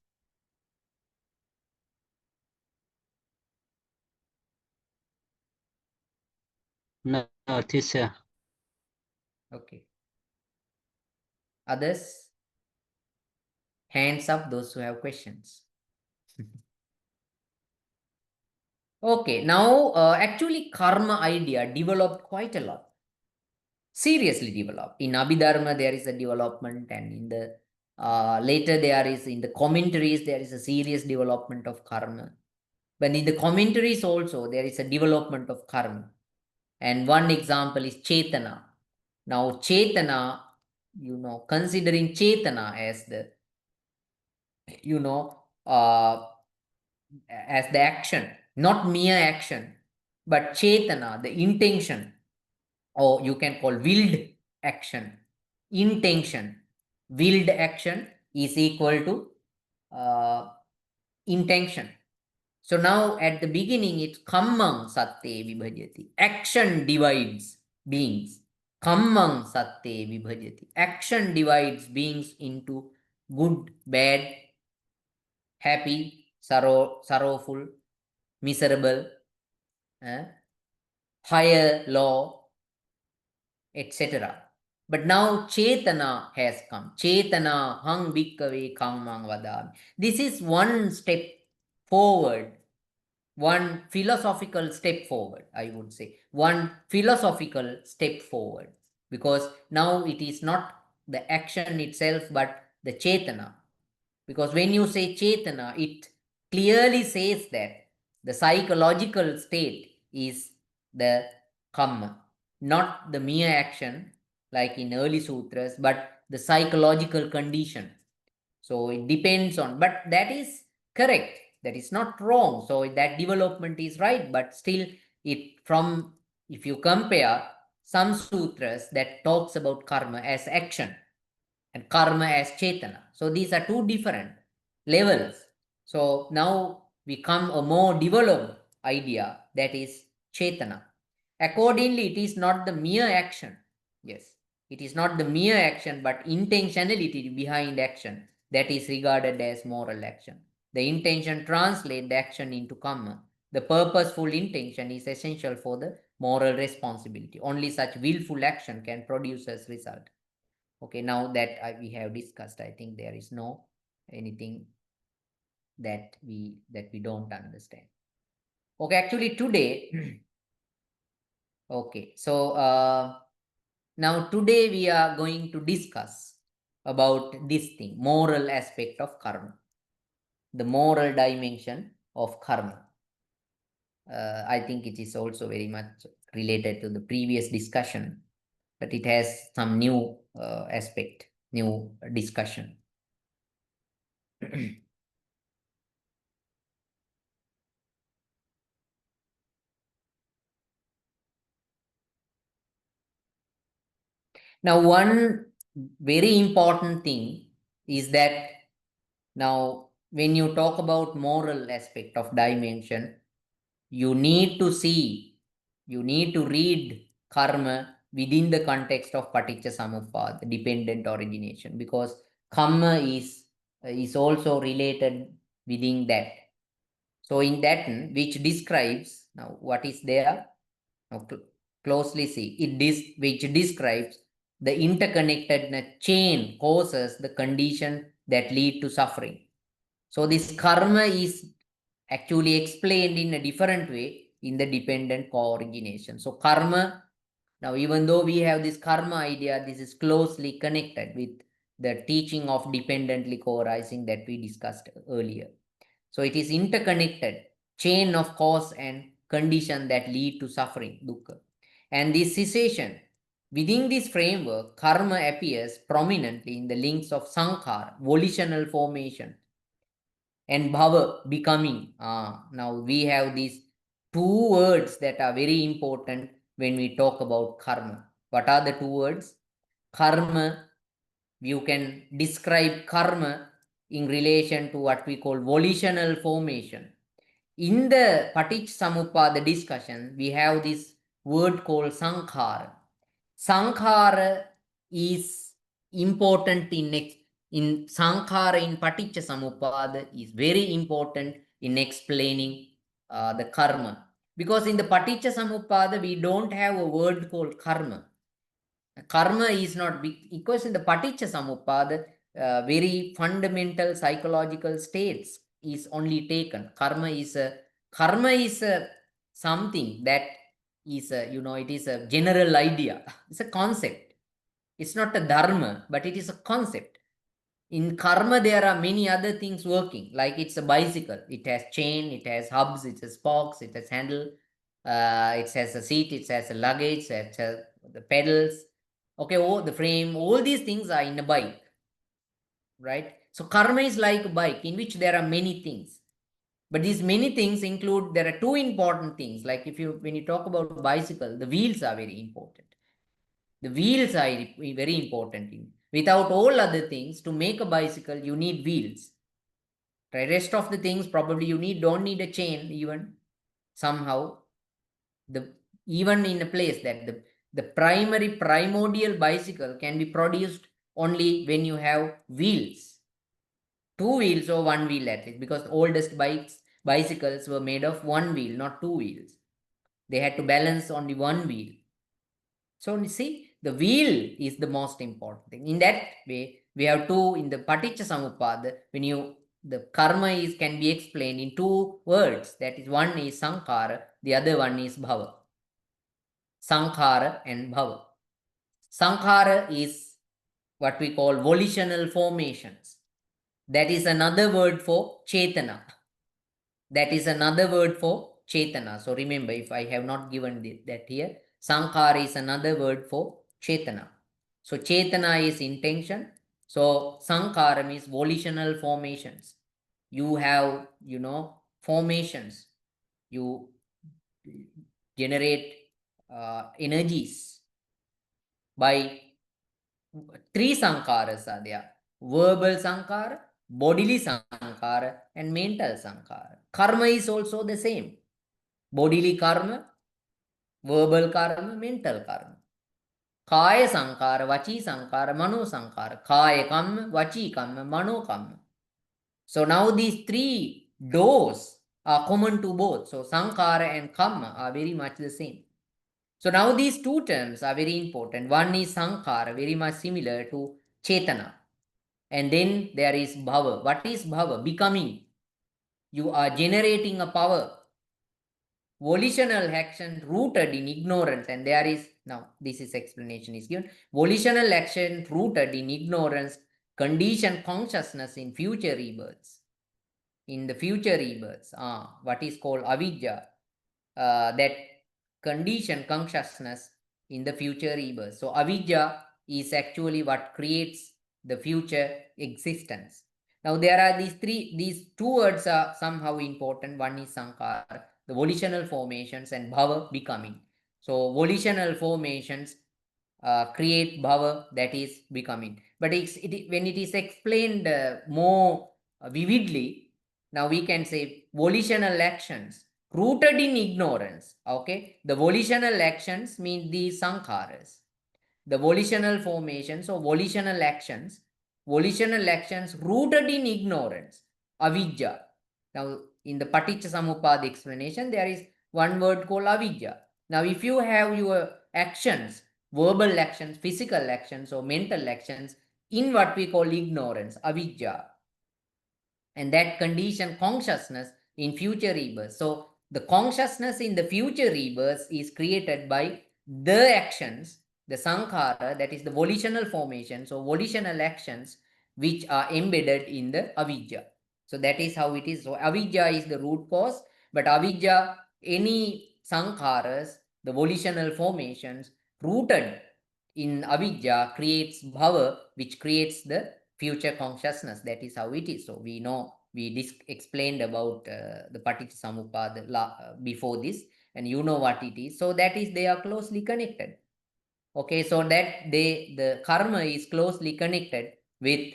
Speaker 2: No, teacher.
Speaker 1: Okay. Others? Hands up, those who have questions. Okay, now actually karma idea developed quite a lot. Seriously developed. In Abhidharma, there is a development, and in the later there is in the commentaries, there is a serious development of karma. But in the commentaries also, there is a development of karma. And one example is Chetana. Now, Chetana, considering Chetana as the, as the action, not mere action, but Chetana, the intention, or you can call willed action, intention. Willed action is equal to intention. So now at the beginning, it's kammang satte vibhajati. Action divides beings. Kammang satte vibhajati. Action divides beings into good, bad, happy, sorrowful, miserable, higher, low, etc. But now Chetana has come. Chetana hang bhikkave kammang vadami. This is one step forward, one philosophical step forward, I would say. One philosophical step forward. Because now it is not the action itself, but the Chetana. Because when you say Chetana, it clearly says that the psychological state is the kamma, not the mere action like in early sutras, but the psychological condition. So it depends on, but that is correct. That is not wrong. So that development is right, but still if you compare some sutras that talks about karma as action and karma as chetana. So these are two different levels. So now we come a more developed idea, that is chetana. Accordingly, it is not the mere action. Yes, it is not the mere action, but intentionality behind action that is regarded as moral action. The intention translates the action into karma. The purposeful intention is essential for the moral responsibility. Only such willful action can produce as result. Okay, now that we have discussed, I think there is no anything that we don't understand. Okay, actually today, okay, so now today we are going to discuss about this thing, moral aspect of karma, the moral dimension of karma. I think it is also very much related to the previous discussion, but it has some new aspect, new discussion. Now, one very important thing is that now when you talk about moral aspect of dimension, you need to read karma within the context of paticca samuppada, dependent origination, because kamma is also related within that. So in that, which describes now what is there. Now closely see which describes the interconnected chain causes the condition that lead to suffering. So this karma is actually explained in a different way in the dependent co-origination. So karma, now even though we have this karma idea, this is closely connected with the teaching of dependently co-arising that we discussed earlier. So it is interconnected chain of cause and condition that lead to suffering, dukkha. And this cessation, within this framework, karma appears prominently in the links of sankhara, volitional formation, and bhava, becoming. Now we have these two words that are very important when we talk about karma. What are the two words? Karma, you can describe karma in relation to what we call volitional formation. In the Paticca discussion, we have this word called sankhara. Sankhara is important in sankhara in Paticca is very important in explaining the karma. Because in the Paticca we don't have a word called karma. Karma is not big, because in the Paticca very fundamental psychological states is only taken. Karma is a something that is a, it is a general idea. It's a concept. It's not a dharma, but it is a concept. In karma, there are many other things working, like it's a bicycle. It has chain, it has hubs, it has spokes, it has handle, it has a seat, it has a luggage, it has the pedals. Okay, the frame, all these things are in a bike, right? So karma is like a bike in which there are many things. But these many things include, there are two important things. Like when you talk about bicycle, the wheels are very important. The wheels are very important. Without all other things, to make a bicycle, you need wheels. Right? Rest of the things, probably you don't need a chain even somehow. Even in a place that the primordial bicycle can be produced only when you have wheels. Two wheels or one wheel at least, because the oldest bicycles were made of one wheel, not two wheels. They had to balance only one wheel. So you see, the wheel is the most important thing. In that way, we have two in the Paticca Samuppada, the karma can be explained in two words. That is, one is sankhara, the other one is bhava. Sankhara and bhava. Sankhara is what we call volitional formations. That is another word for chetana. That is another word for chetana. So remember, if I have not given that here, sankhara is another word for chetana. So chetana is intention. So sankhara means volitional formations. You have, formations. You generate energies by three sankharas are there. Verbal sankhara, bodily sankhara, and mental sankhara. Karma is also the same. Bodily karma, verbal karma, mental karma. Kaya sankhara, vachi sankhara, mano sankhara. Kaya kamma, vachi kamma, mano kamma. So now these three doors are common to both. So sankhara and kamma are very much the same. So now these two terms are very important. One is sankhara, very much similar to chetana. And then there is bhava. What is bhava? Becoming. You are generating a power. Volitional action rooted in ignorance. And there is, now this is explanation is given. Volitional action rooted in ignorance condition consciousness in future rebirths. In the future rebirths, what is called avidya, that condition consciousness in the future rebirth. So avidya is actually what creates the future existence. Now there are these two words are somehow important. One is sankhara, the volitional formations, and bhava, becoming. So volitional formations create bhava, that is becoming. But when it is explained more vividly, now we can say volitional actions rooted in ignorance. Okay, the volitional actions mean the sankharas, the volitional formations or volitional actions rooted in ignorance, avidya. Now, in the Paticca Samuppada explanation, there is one word called avidya. Now, if you have your actions, verbal actions, physical actions, or mental actions in what we call ignorance, avidya, and that condition consciousness in future rebirths. So, the consciousness in the future rebirths is created by the actions, the sankhara, that is the volitional formations or volitional actions which are embedded in the avidya. So that is how it is. So avidya is the root cause, but avidya, any sankharas, the volitional formations rooted in avidya creates bhava, which creates the future consciousness. That is how it is. So we know, we explained about the Paticca Samuppada before this, and you know what it is. So that is, they are closely connected. Okay, so that the karma is closely connected with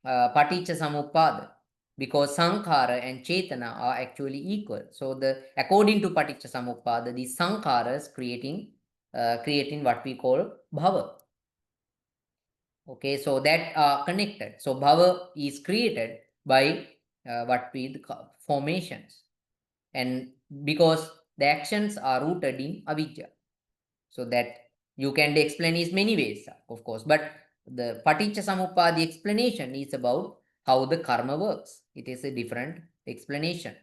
Speaker 1: Paticca Samuppada, because sankhara and chetana are actually equal. So according to Paticca Samuppada, the sankharas creating what we call bhava. Okay, so that are connected. So bhava is created by what we formations, and because the actions are rooted in avidya. So that you can explain is many ways, of course, but the Paticca Samuppada explanation is about how the karma works. It is a different explanation.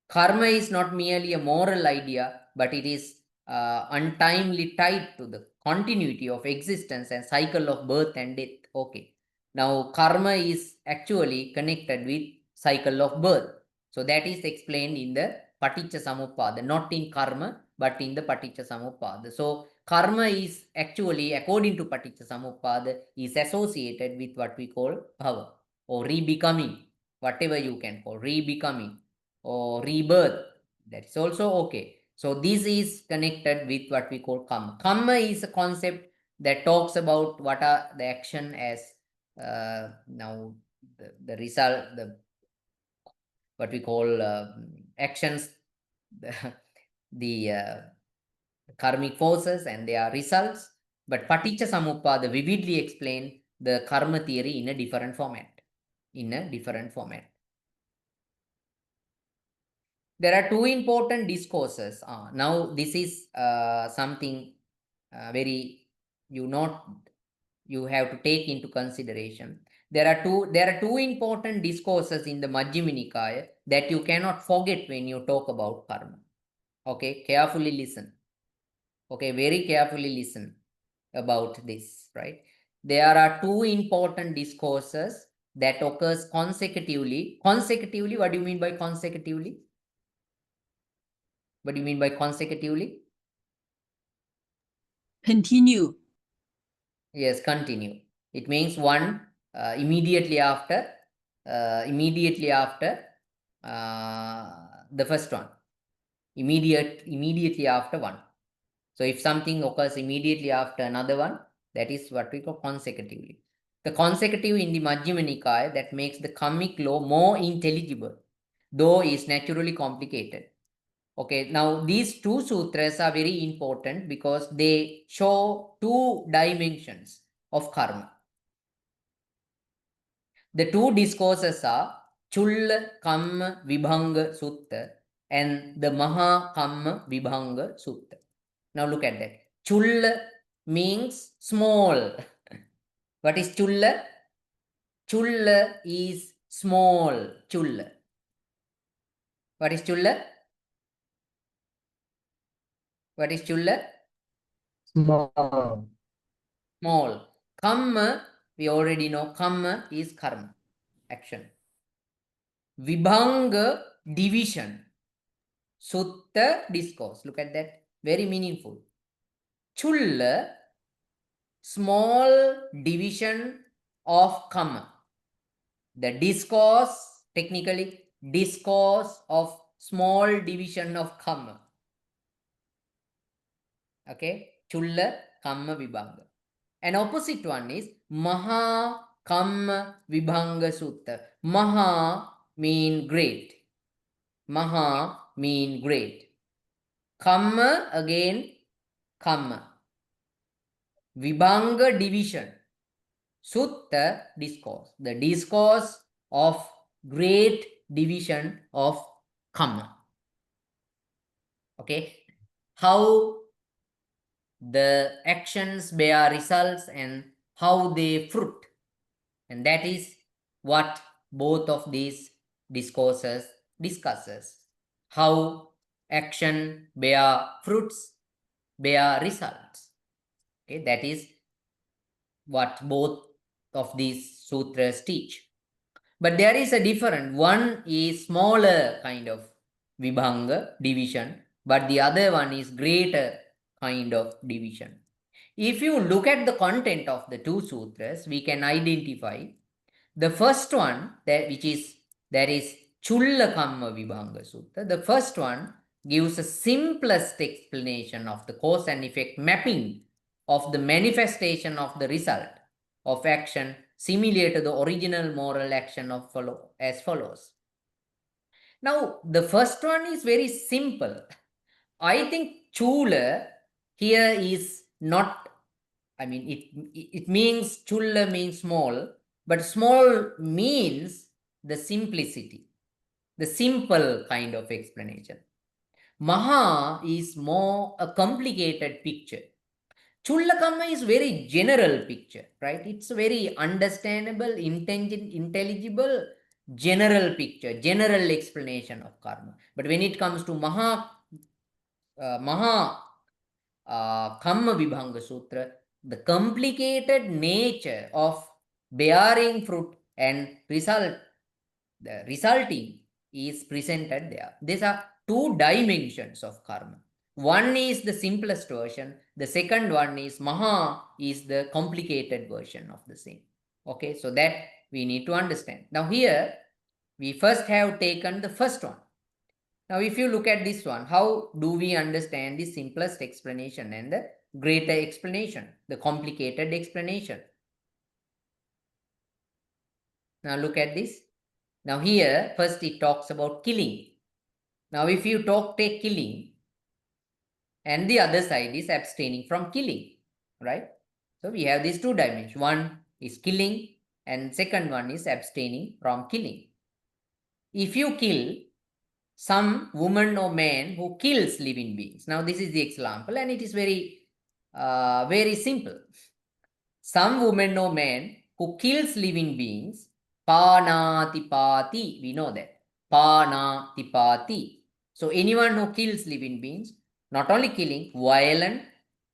Speaker 1: Karma is not merely a moral idea, but it is untimely tied to the continuity of existence and cycle of birth and death. Okay. Now, karma is actually connected with cycle of birth. So that is explained in the Paticca Samuppada, not in karma, but in the Paticca Samuppada. So karma is actually, according to Paticca Samuppada, is associated with what we call bhava or rebecoming, whatever you can call rebecoming or rebirth. That is also okay. So this is connected with what we call kamma. Kamma is a concept that talks about what are the action as now the result, what we call actions, the karmic forces and their results. But Paticca Samuppada vividly explain the karma theory in a different format. There are two important discourses. Now, this is something very you have to take into consideration. There are two important discourses in the Majjhima Nikaya that you cannot forget when you talk about karma. Okay, carefully listen. Okay, very carefully listen about this, right? There are two important discourses that occurs consecutively. Consecutively, what do you mean by consecutively? What do you mean by consecutively?
Speaker 3: Continue.
Speaker 1: Yes, continue. It means one immediately after the first one. Immediately after one. So if something occurs immediately after another one, that is what we call consecutively. The consecutive in the Majjhima Nikaya that makes the karmic law more intelligible, though is naturally complicated. Okay, now these two sutras are very important because they show two dimensions of karma. The two discourses are Chulla Kamma Vibhanga Sutta and the Maha Kamma Vibhanga Sutta. Now look at that. Chulla means small. What is Chulla? Chulla is small. Chulla. What is Chulla? What is Chulla?
Speaker 2: Small.
Speaker 1: Small. Kamma, we already know kamma is karma, action. Vibhanga, division. Sutta, discourse. Look at that. Very meaningful. Chulla, small division of kamma. The discourse, technically, discourse of small division of kamma. Okay. Chulla Kamma Vibhanga. And opposite one is Maha Kamma Vibhanga Sutta. Maha mean great. Maha mean great. Kamma again Kamma. Vibhanga division. Sutta discourse. The discourse of great division of Kamma. Okay. How the actions bear results and how they fruit. And that is what both of these discourses discusses. How action bear fruits, bear results. Okay, that is what both of these sutras teach. But there is a different. One is smaller kind of vibhanga, division, but the other one is greater kind of division. If you look at the content of the two sutras, we can identify the first one, that is Chulla Kamma Vibhanga Sutta. The first one gives a simplest explanation of the cause and effect mapping of the manifestation of the result of action similar to the original moral action of as follows. Now, the first one is very simple. I think Chula here is not, I mean, it means Chulla means small, but small means the simplicity, the simple kind of explanation. Maha is more a complicated picture. Chullakamma is very general picture, right? It's a very understandable, intelligible, general picture, general explanation of karma. But when it comes to Maha Kamma Vibhanga Sutra, the complicated nature of bearing fruit and the resulting is presented there. These are two dimensions of karma. One is the simplest version. The second one is Maha is the complicated version of the same. Okay, so that we need to understand. Now here, we first have taken the first one. Now, if you look at this one, how do we understand the simplest explanation and the greater explanation, the complicated explanation? Now, look at this. Now, here, first it talks about killing. Now, if you take killing, and the other side is abstaining from killing, right? So, we have these two dimensions. One is killing, and second one is abstaining from killing. If you kill some woman or man who kills living beings. Now, this is the example, and it is very simple. Some woman or man who kills living beings, panatipati, we know that. Panatipati. So, anyone who kills living beings, not only killing, violent,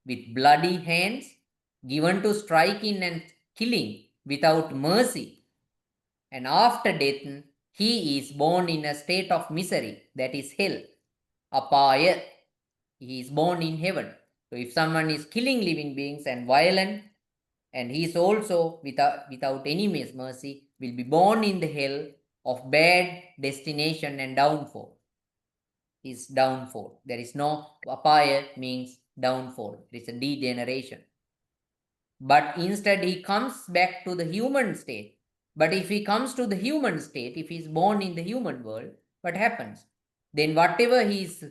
Speaker 1: with bloody hands, given to striking and killing without mercy, and after death, he is born in a state of misery, that is hell. Apaya, he is born in heaven. So if someone is killing living beings and violent, and he is also without any mercy, will be born in the hell of bad destination and downfall. Is downfall. There is no apaya means downfall. It is a degeneration. But instead he comes back to the human state. But if he comes to the human state, if he is born in the human world, what happens? Then whatever he is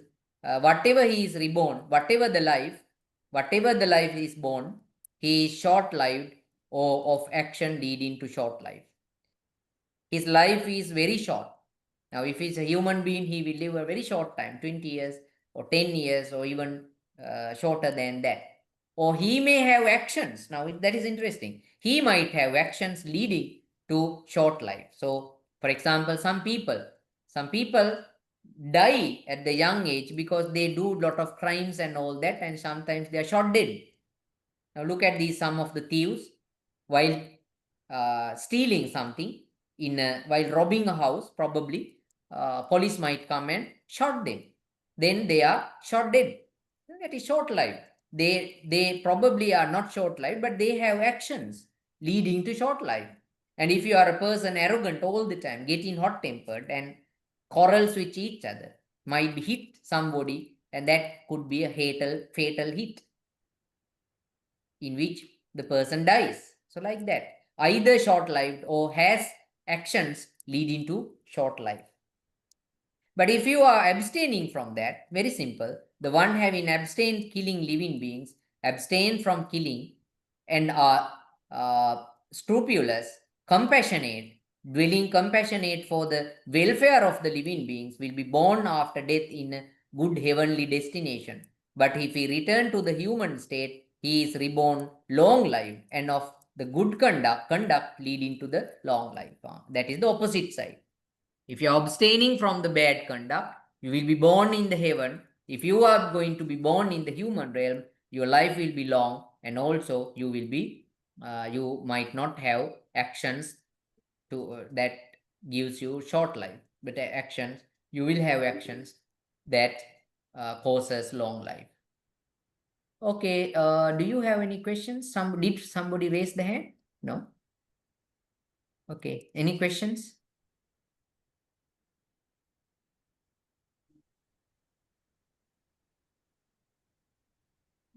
Speaker 1: reborn, whatever the life is born, he is short-lived or of action leading to short life. His life is very short. Now, if he's a human being, he will live a very short time, 20 years or 10 years or even shorter than that. Or he may have actions. Now, that is interesting. He might have actions leading to short life. So, for example, some people die at the young age because they do a lot of crimes and all that, and sometimes they are shot dead. Now, look at these, some of the thieves, while stealing something, while robbing a house, probably police might come and shot them. Then they are shot dead. That is short life. They probably are not short life, but they have actions leading to short life. And if you are a person arrogant all the time, getting hot tempered and quarrels with each other, might hit somebody, and that could be a fatal hit. in which the person dies. So like that, either short-lived or has actions leading to short life. But if you are abstaining from that, very simple, the one having abstained killing living beings, abstain from killing, and are scrupulous, compassionate, dwelling compassionate for the welfare of the living beings, will be born after death in a good heavenly destination. But if he return to the human state, he is reborn long life and of the good conduct leading to the long life. That is the opposite side. If you are abstaining from the bad conduct, you will be born in the heaven. If you are going to be born in the human realm, your life will be long, and also you will be, you might not have actions to that gives you short life, but actions, you will have actions that causes long life. Okay, do you have any questions? Did somebody raise the hand? No? Okay, any questions?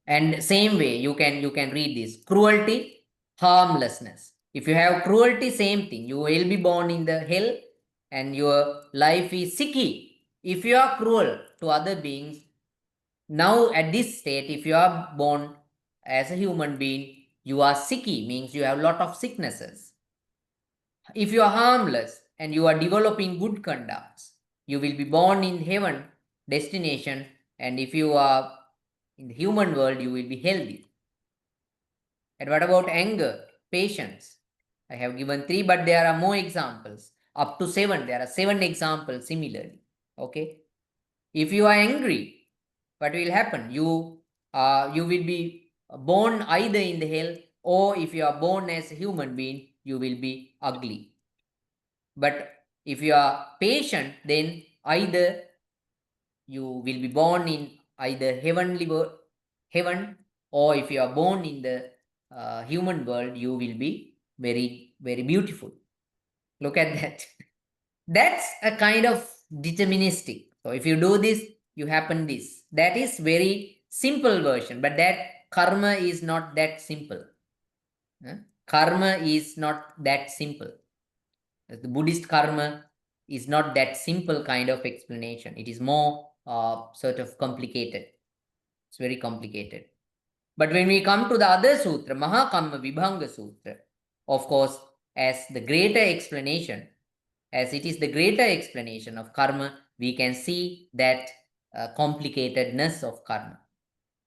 Speaker 1: And same way, you can read this: cruelty, harmlessness. If you have cruelty, same thing. You will be born in the hell, and your life is sicky. If you are cruel to other beings, now at this state, if you are born as a human being, you are sicky, means you have a lot of sicknesses. If you are harmless and you are developing good conducts, you will be born in heaven destination, and if you are in the human world, you will be healthy. And what about anger, patience? I have given 3, but there are more examples. Up to 7. There are 7 examples similarly. Okay. If you are angry, what will happen? You will be born either in the hell, or if you are born as a human being, you will be ugly. But if you are patient, then either you will be born in either heaven, or if you are born in the human world, you will be very, very beautiful. Look at that. That's a kind of deterministic. So if you do this, you happen this. That is very simple version, but that karma is not that simple. Karma is not that simple. The Buddhist karma is not that simple kind of explanation. It is more sort of complicated. It's very complicated. But when we come to the other sutra, Mahakamma Vibhanga Sutra, of course, as the greater explanation, as it is the greater explanation of karma, we can see that complicatedness of karma.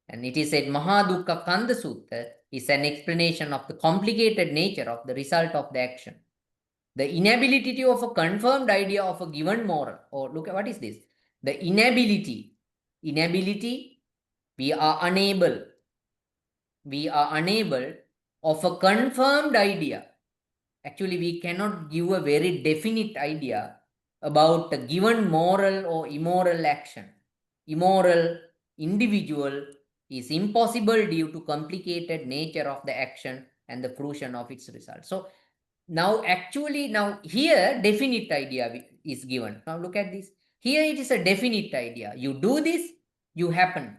Speaker 1: And it is said Mahadukkha Kanda Sutra is an explanation of the complicated nature of the result of the action. The inability of a confirmed idea of a given moral, or look at what is this? The inability, we are unable of a confirmed idea. Actually, we cannot give a very definite idea about a given moral or immoral action. Immoral individual is impossible due to complicated nature of the action and the fruition of its result. So now here definite idea is given. Now look at this. Here it is a definite idea. You do this, you happen.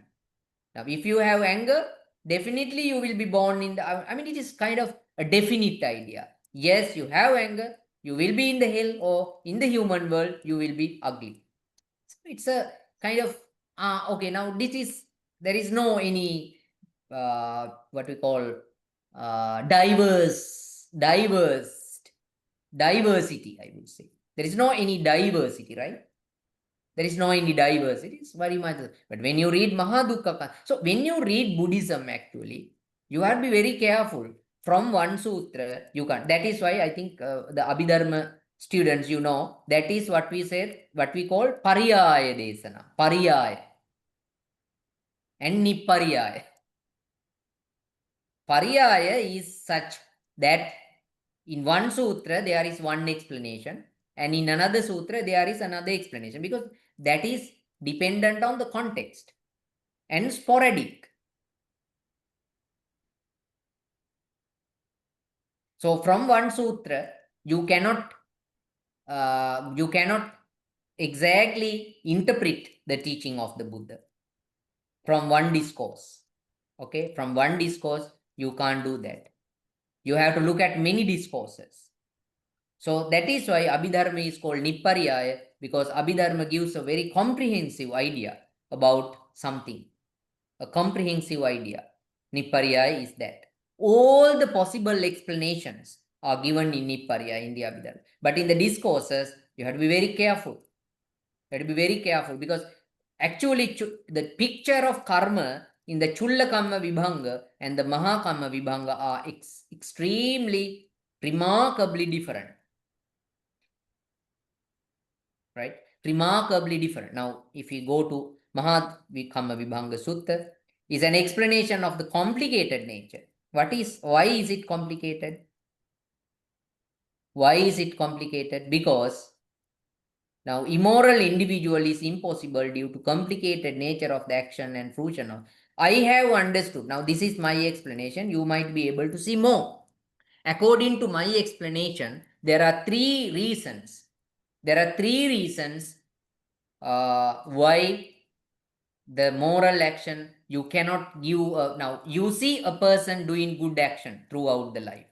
Speaker 1: Now if you have anger, definitely you will be born in the, I mean, it is kind of a definite idea. Yes, you have anger, you will be in the hell, or in the human world, you will be ugly. So it's a kind of, okay, now there is no any, what we call, diversity, I would say. There is no any diversity, right? There is no any diversity. It's very much. But when you read Mahadukkha, so when you read Buddhism, actually, you have to be very careful. From one sutra, you can't. That is why I think the Abhidharma students, that is what we said, what we call Pariyaya Desana. Pariyaya and Nipariyaya. Pariyaya is such that in one sutra there is one explanation, and in another sutra there is another explanation, because that is dependent on the context and sporadic. So from one sutra you cannot exactly interpret the teaching of the Buddha from one discourse. Okay, from one discourse You can't do that. You have to look at many discourses. So that is why Abhidharma is called Nipparyaya, because Abhidharma gives a very comprehensive idea about something. A comprehensive idea. Nipparyaya is that. All the possible explanations are given in Nipparyaya in the Abhidharma. But in the discourses, you have to be very careful. You have to be very careful, because actually the picture of karma in the Chulla Kamma Vibhanga and the Maha Kamma Vibhanga are extremely, remarkably different. Right? Remarkably different. Now, if we go to Maha Kamma Vibhanga Sutta, is an explanation of the complicated nature. Why is it complicated? Why is it complicated? Because now immoral individual is impossible due to complicated nature of the action and fruition of. I have understood. Now, this is my explanation. You might be able to see more. According to my explanation, there are three reasons. There are three reasons why the moral action you cannot give. Now, you see a person doing good action throughout the life.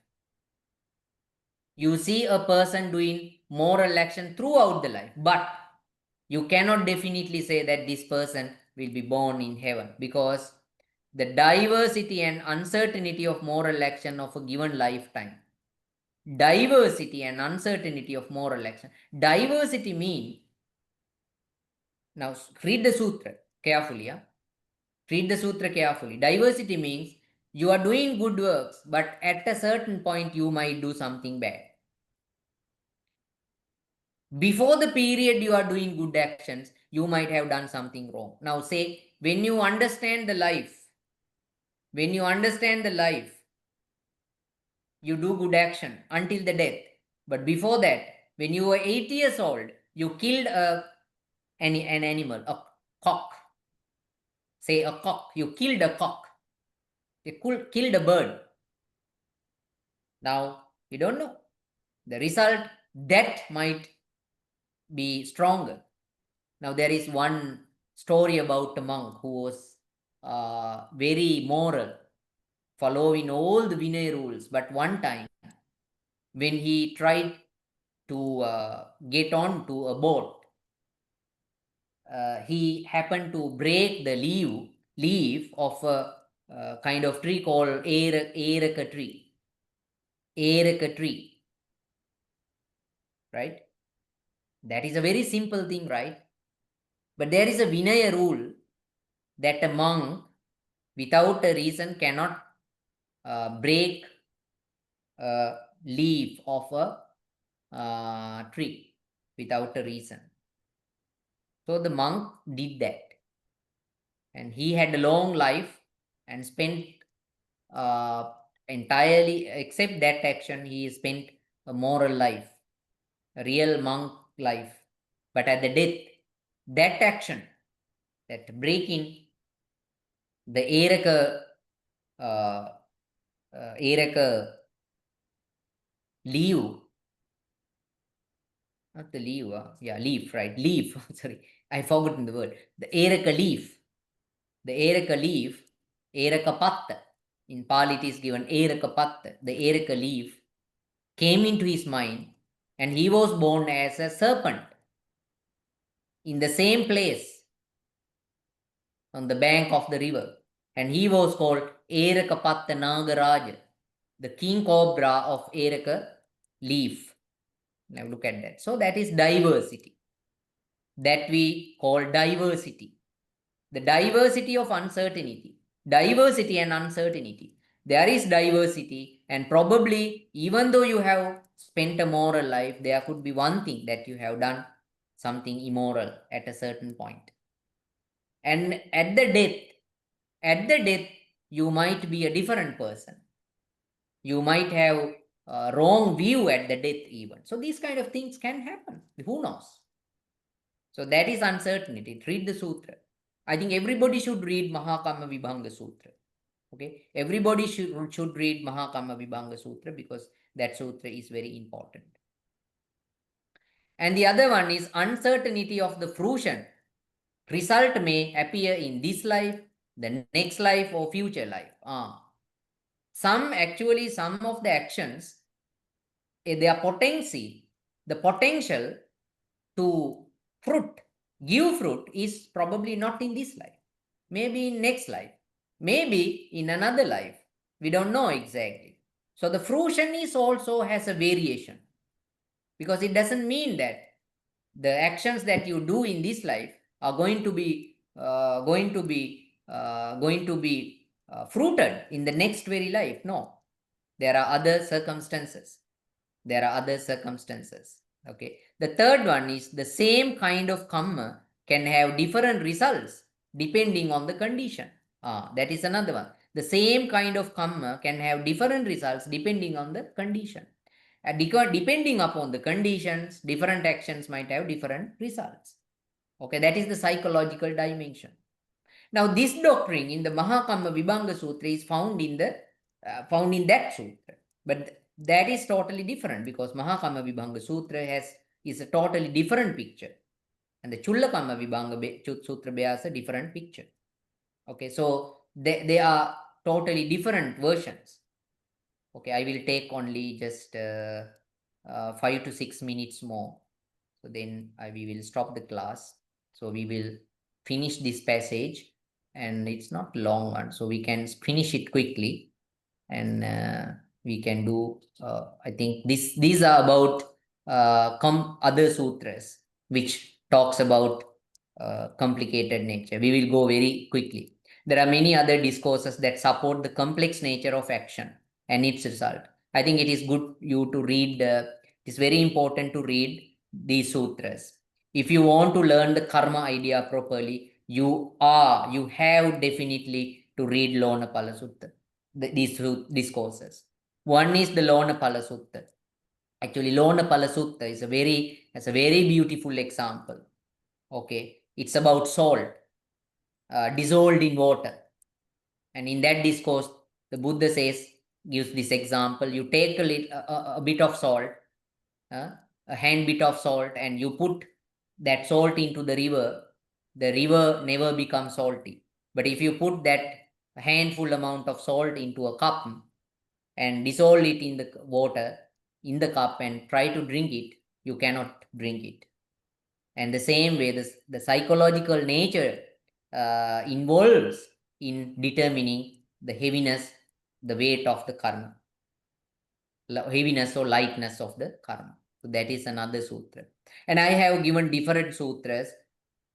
Speaker 1: You see a person doing moral action throughout the life, but you cannot definitely say that this person will be born in heaven, because the diversity and uncertainty of moral action of a given lifetime. Diversity and uncertainty of moral action. Diversity means, now read the sutra carefully. Read the sutra carefully. Diversity means you are doing good works, but at a certain point you might do something bad. Before the period you are doing good actions, you might have done something wrong. Now say, when you understand the life, you do good action until the death. But before that, when you were 8 years old, you killed an animal, a cock. Say a cock, you killed a cock. You killed a bird. Now, you don't know. The result, that might be stronger. Now, there is one story about a monk who was very moral, following all the Vinay rules. But one time, when he tried to get on to a boat, he happened to break the leaf of a kind of tree called Ereka tree. Ereka tree. Right? That is a very simple thing, right? But there is a Vinaya rule that a monk, without a reason, cannot break a leaf of a tree without a reason. So the monk did that. And he had a long life and spent entirely, except that action, he spent a moral life, a real monk life. But at the death, that action, that breaking the Ereka leaf, not the leaf, leaf, right? Leaf, sorry, I forgotten the word. The Ereka leaf, Ereka patta. In Pali it is given Ereka patta. The Ereka leaf came into his mind, and he was born as a serpent in the same place on the bank of the river. And he was called Ereka patta Nagaraja, the king cobra of Ereka leaf. Now look at that. So that is diversity. That we call diversity. The diversity of uncertainty. Diversity and uncertainty. There is diversity, and probably even though you have spent a moral life, there could be one thing that you have done something immoral at a certain point. And at the death, you might be a different person. You might have a wrong view at the death even. So these kind of things can happen. Who knows? So that is uncertainty. Read the sutra. I think everybody should read Mahakamma Vibhanga Sutra. Okay, everybody should read Mahakamma Vibhanga Sutra, because that sutra is very important. And the other one is uncertainty of the fruition. Result may appear in this life, the next life, or future life. some of the actions, their potency, the potential to give fruit is probably not in this life. Maybe in next life. Maybe in another life. We don't know exactly. So the fruition is also has a variation. Because it doesn't mean that the actions that you do in this life are going to be fruited in the next very life. No, there are other circumstances. Okay, the third one is the same kind of kamma can have different results depending on the condition. That is another one. The same kind of kamma can have different results depending on the condition. Depending upon the conditions, different actions might have different results. Okay, that is the psychological dimension. Now, this doctrine in the Mahakamma Vibhanga Sutra is found in that sutra, but that is totally different because Mahakamma Vibhanga Sutra is a totally different picture, and the Chullakamma Vibhanga Sutra bears a different picture. Okay, so they are totally different versions. Okay, I will take only just 5 to 6 minutes more. So then we will stop the class. So we will finish this passage, and it's not long one, so we can finish it quickly, and we can do. I think these are about other sutras which talks about complicated nature. We will go very quickly. There are many other discourses that support the complex nature of action and its result. I think it is good you to read. It is very important to read these sutras. If you want to learn the karma idea properly, you have definitely to read Lonapala Sutta, these discourses. One is the Lonapala Sutta. Actually, Lonapala Sutta is a very beautiful example. Okay, it's about salt dissolved in water. And in that discourse, the Buddha gives this example. You take a bit of salt, a hand bit of salt, and you put that salt into the river never becomes salty. But if you put that handful amount of salt into a cup and dissolve it in the water, in the cup, and try to drink it, you cannot drink it. And the same way, the psychological nature involves in determining the heaviness, the weight of the karma, heaviness or lightness of the karma. So that is another sutra. And I have given different sutras,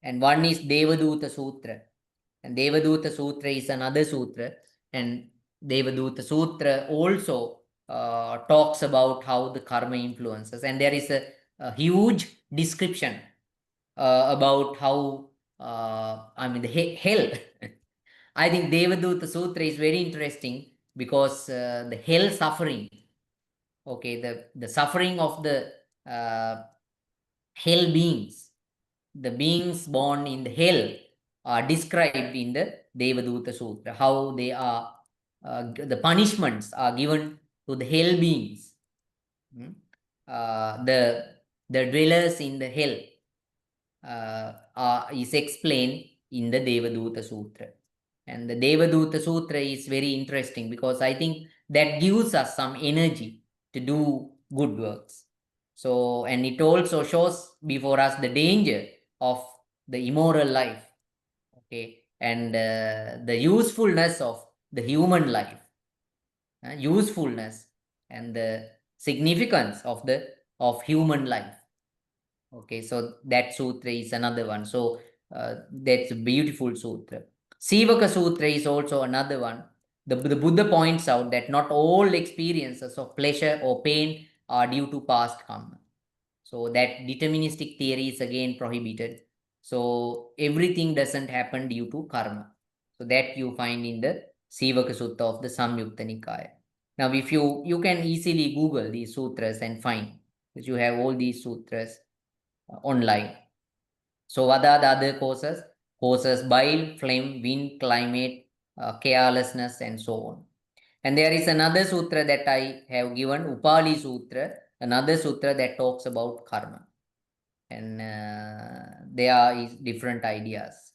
Speaker 1: and one is Devaduta Sutra. And Devaduta Sutra is another sutra, and Devaduta Sutra also talks about how the karma influences. And there is a huge description about how, the hell. I think Devaduta Sutra is very interesting because the hell suffering, okay, the suffering of the hell beings, the beings born in the hell are described in the Devaduta Sutra, how they are, the punishments are given to the hell beings. The dwellers in the hell is explained in the Devaduta Sutra. And the Devaduta Sutra is very interesting because I think that gives us some energy to do good works. So, and it also shows before us the danger of the immoral life, okay, and the usefulness of the human life, usefulness and the significance of human life. Okay, so that sutra is another one. So that's a beautiful sutra. Sivaka Sutra is also another one. The Buddha points out that not all experiences of pleasure or pain are due to past karma. So that deterministic theory is again prohibited. So everything doesn't happen due to karma. So that you find in the Sivaka Sutta of the Samyukta Nikaya. Now, if you can easily Google these sutras and find that you have all these sutras online. So what are the other causes? Causes bile, flame, wind, climate, carelessness, and so on. And there is another sutra that I have given, Upali Sutra, another sutra that talks about karma. And there is different ideas.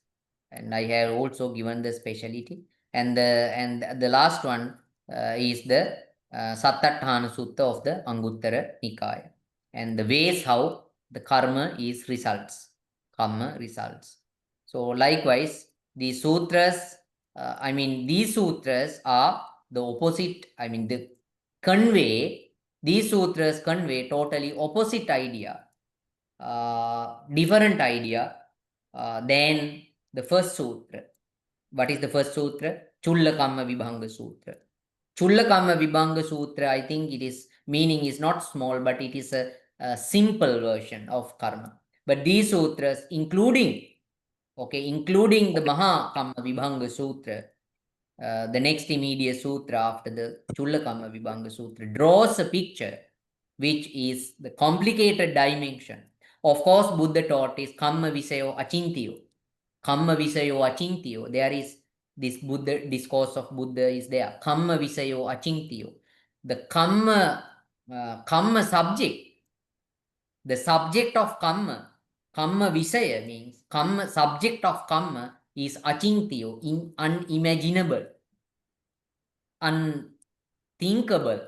Speaker 1: And I have also given the speciality. And the last one, is the Sattatthana Sutta of the Anguttara Nikaya. And the ways how the karma is results. Karma results. So likewise, these sutras, these sutras are the opposite, these sutras convey totally opposite idea, different idea than the first sutra. What is the first sutra? Chulla Kamma Vibhanga Sutra. Chulla Kamma Vibhanga Sutra, I think it is meaning is not small, but it is a simple version of karma. But these sutras, including the Maha Kamma Vibhanga Sutra, the next immediate sutra after the Chulla Kamma Vibhanga Sutra, draws a picture which is the complicated dimension. Of course, Buddha taught is Kamma Visayo Achintyo. Kamma Visayo Achintyo. There is this Buddha discourse of Buddha is there. Kamma Visayo Achintyo. The Kamma subject, the subject of Kamma Visaya means Kamma, subject of Kamma is Achintyo, unimaginable, unthinkable,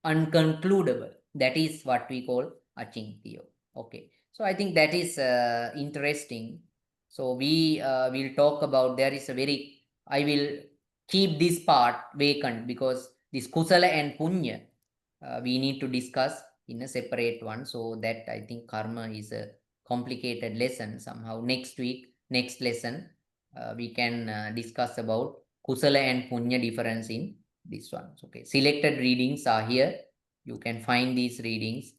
Speaker 1: unconcludable. That is what we call achintyo. Okay, so I think that is interesting. So we will talk about, there is a very, I will keep this part vacant because this kusala and punya we need to discuss in a separate one. So that I think karma is a complicated lesson. Somehow next week, next lesson, we can discuss about kusala and punya difference in this one. Okay, selected readings are here. You can find these readings,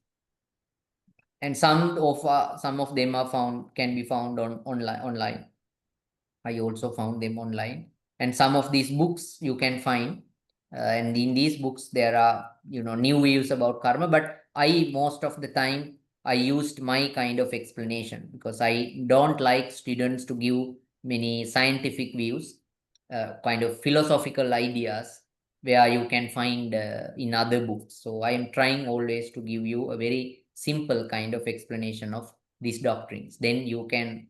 Speaker 1: and some of them are can be found on online. I also found them online, and some of these books you can find, and in these books there are new views about karma. But I, most of the time, I used my kind of explanation because I don't like students to give many scientific views, kind of philosophical ideas where you can find in other books. So I am trying always to give you a very simple kind of explanation of these doctrines. Then you can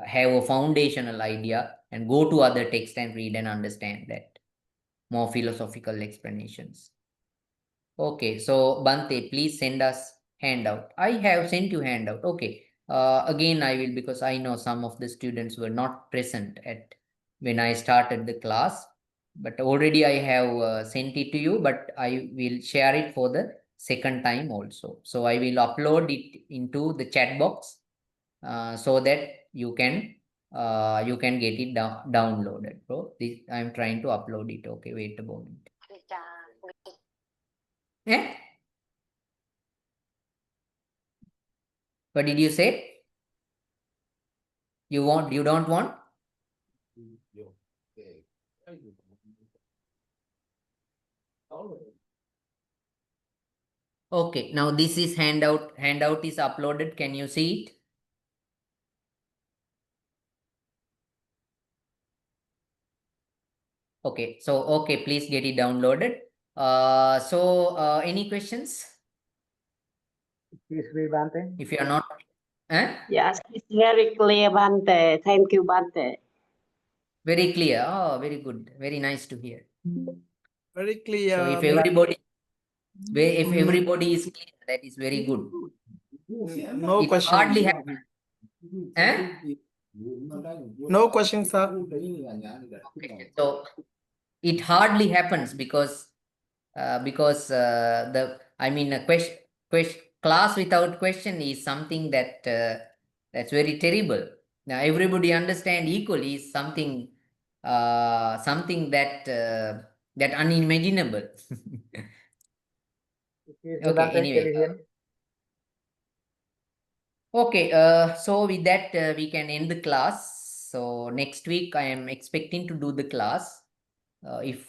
Speaker 1: have a foundational idea and go to other text and read and understand that more philosophical explanations. Okay, so Bante, please send us handout. I have sent you handout. Okay. Again, I will, because I know some of the students were not present at when I started the class, but already I have sent it to you, but I will share it for the second time also. So I will upload it into the chat box so that you can get it downloaded. So this I'm trying to upload it. Okay, wait a moment. Yeah. What did you say? You don't want? Okay, now this is handout. Handout is uploaded. Can you see it? Okay, so okay, please get it downloaded. Any questions?
Speaker 2: Please read, Bante.
Speaker 1: If you are not,
Speaker 5: Yes, it's very clear, Bante. Thank you, Bante.
Speaker 1: very clear. Oh, very good. Very nice to hear.
Speaker 6: Very clear.
Speaker 1: So if everybody is clear, that is very good.
Speaker 6: No
Speaker 1: It
Speaker 6: question.
Speaker 1: hardly happens.
Speaker 6: No question, sir.
Speaker 1: Okay, so it hardly happens because a question class without question is something that that's very terrible. Now everybody understand equally is something that unimaginable. Okay, anyway. Okay, so with that, we can end the class. So next week, I am expecting to do the class if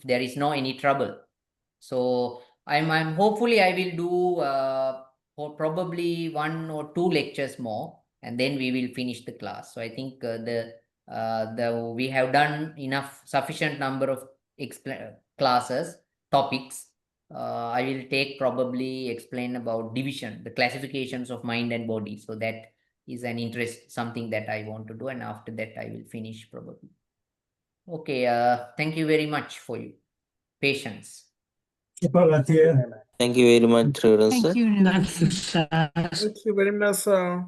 Speaker 1: there is no any trouble. So I'm hopefully I will do for probably 1 or 2 lectures more, and then we will finish the class. So I think we have done enough sufficient number of classes topics. I will take probably explain about division, the classifications of mind and body. So that is an interest, something that I want to do, and after that I will finish probably. Okay, thank you very much for your patience.
Speaker 7: Thank you very much, sir.
Speaker 3: Thank you.
Speaker 6: Thank you very much, sir.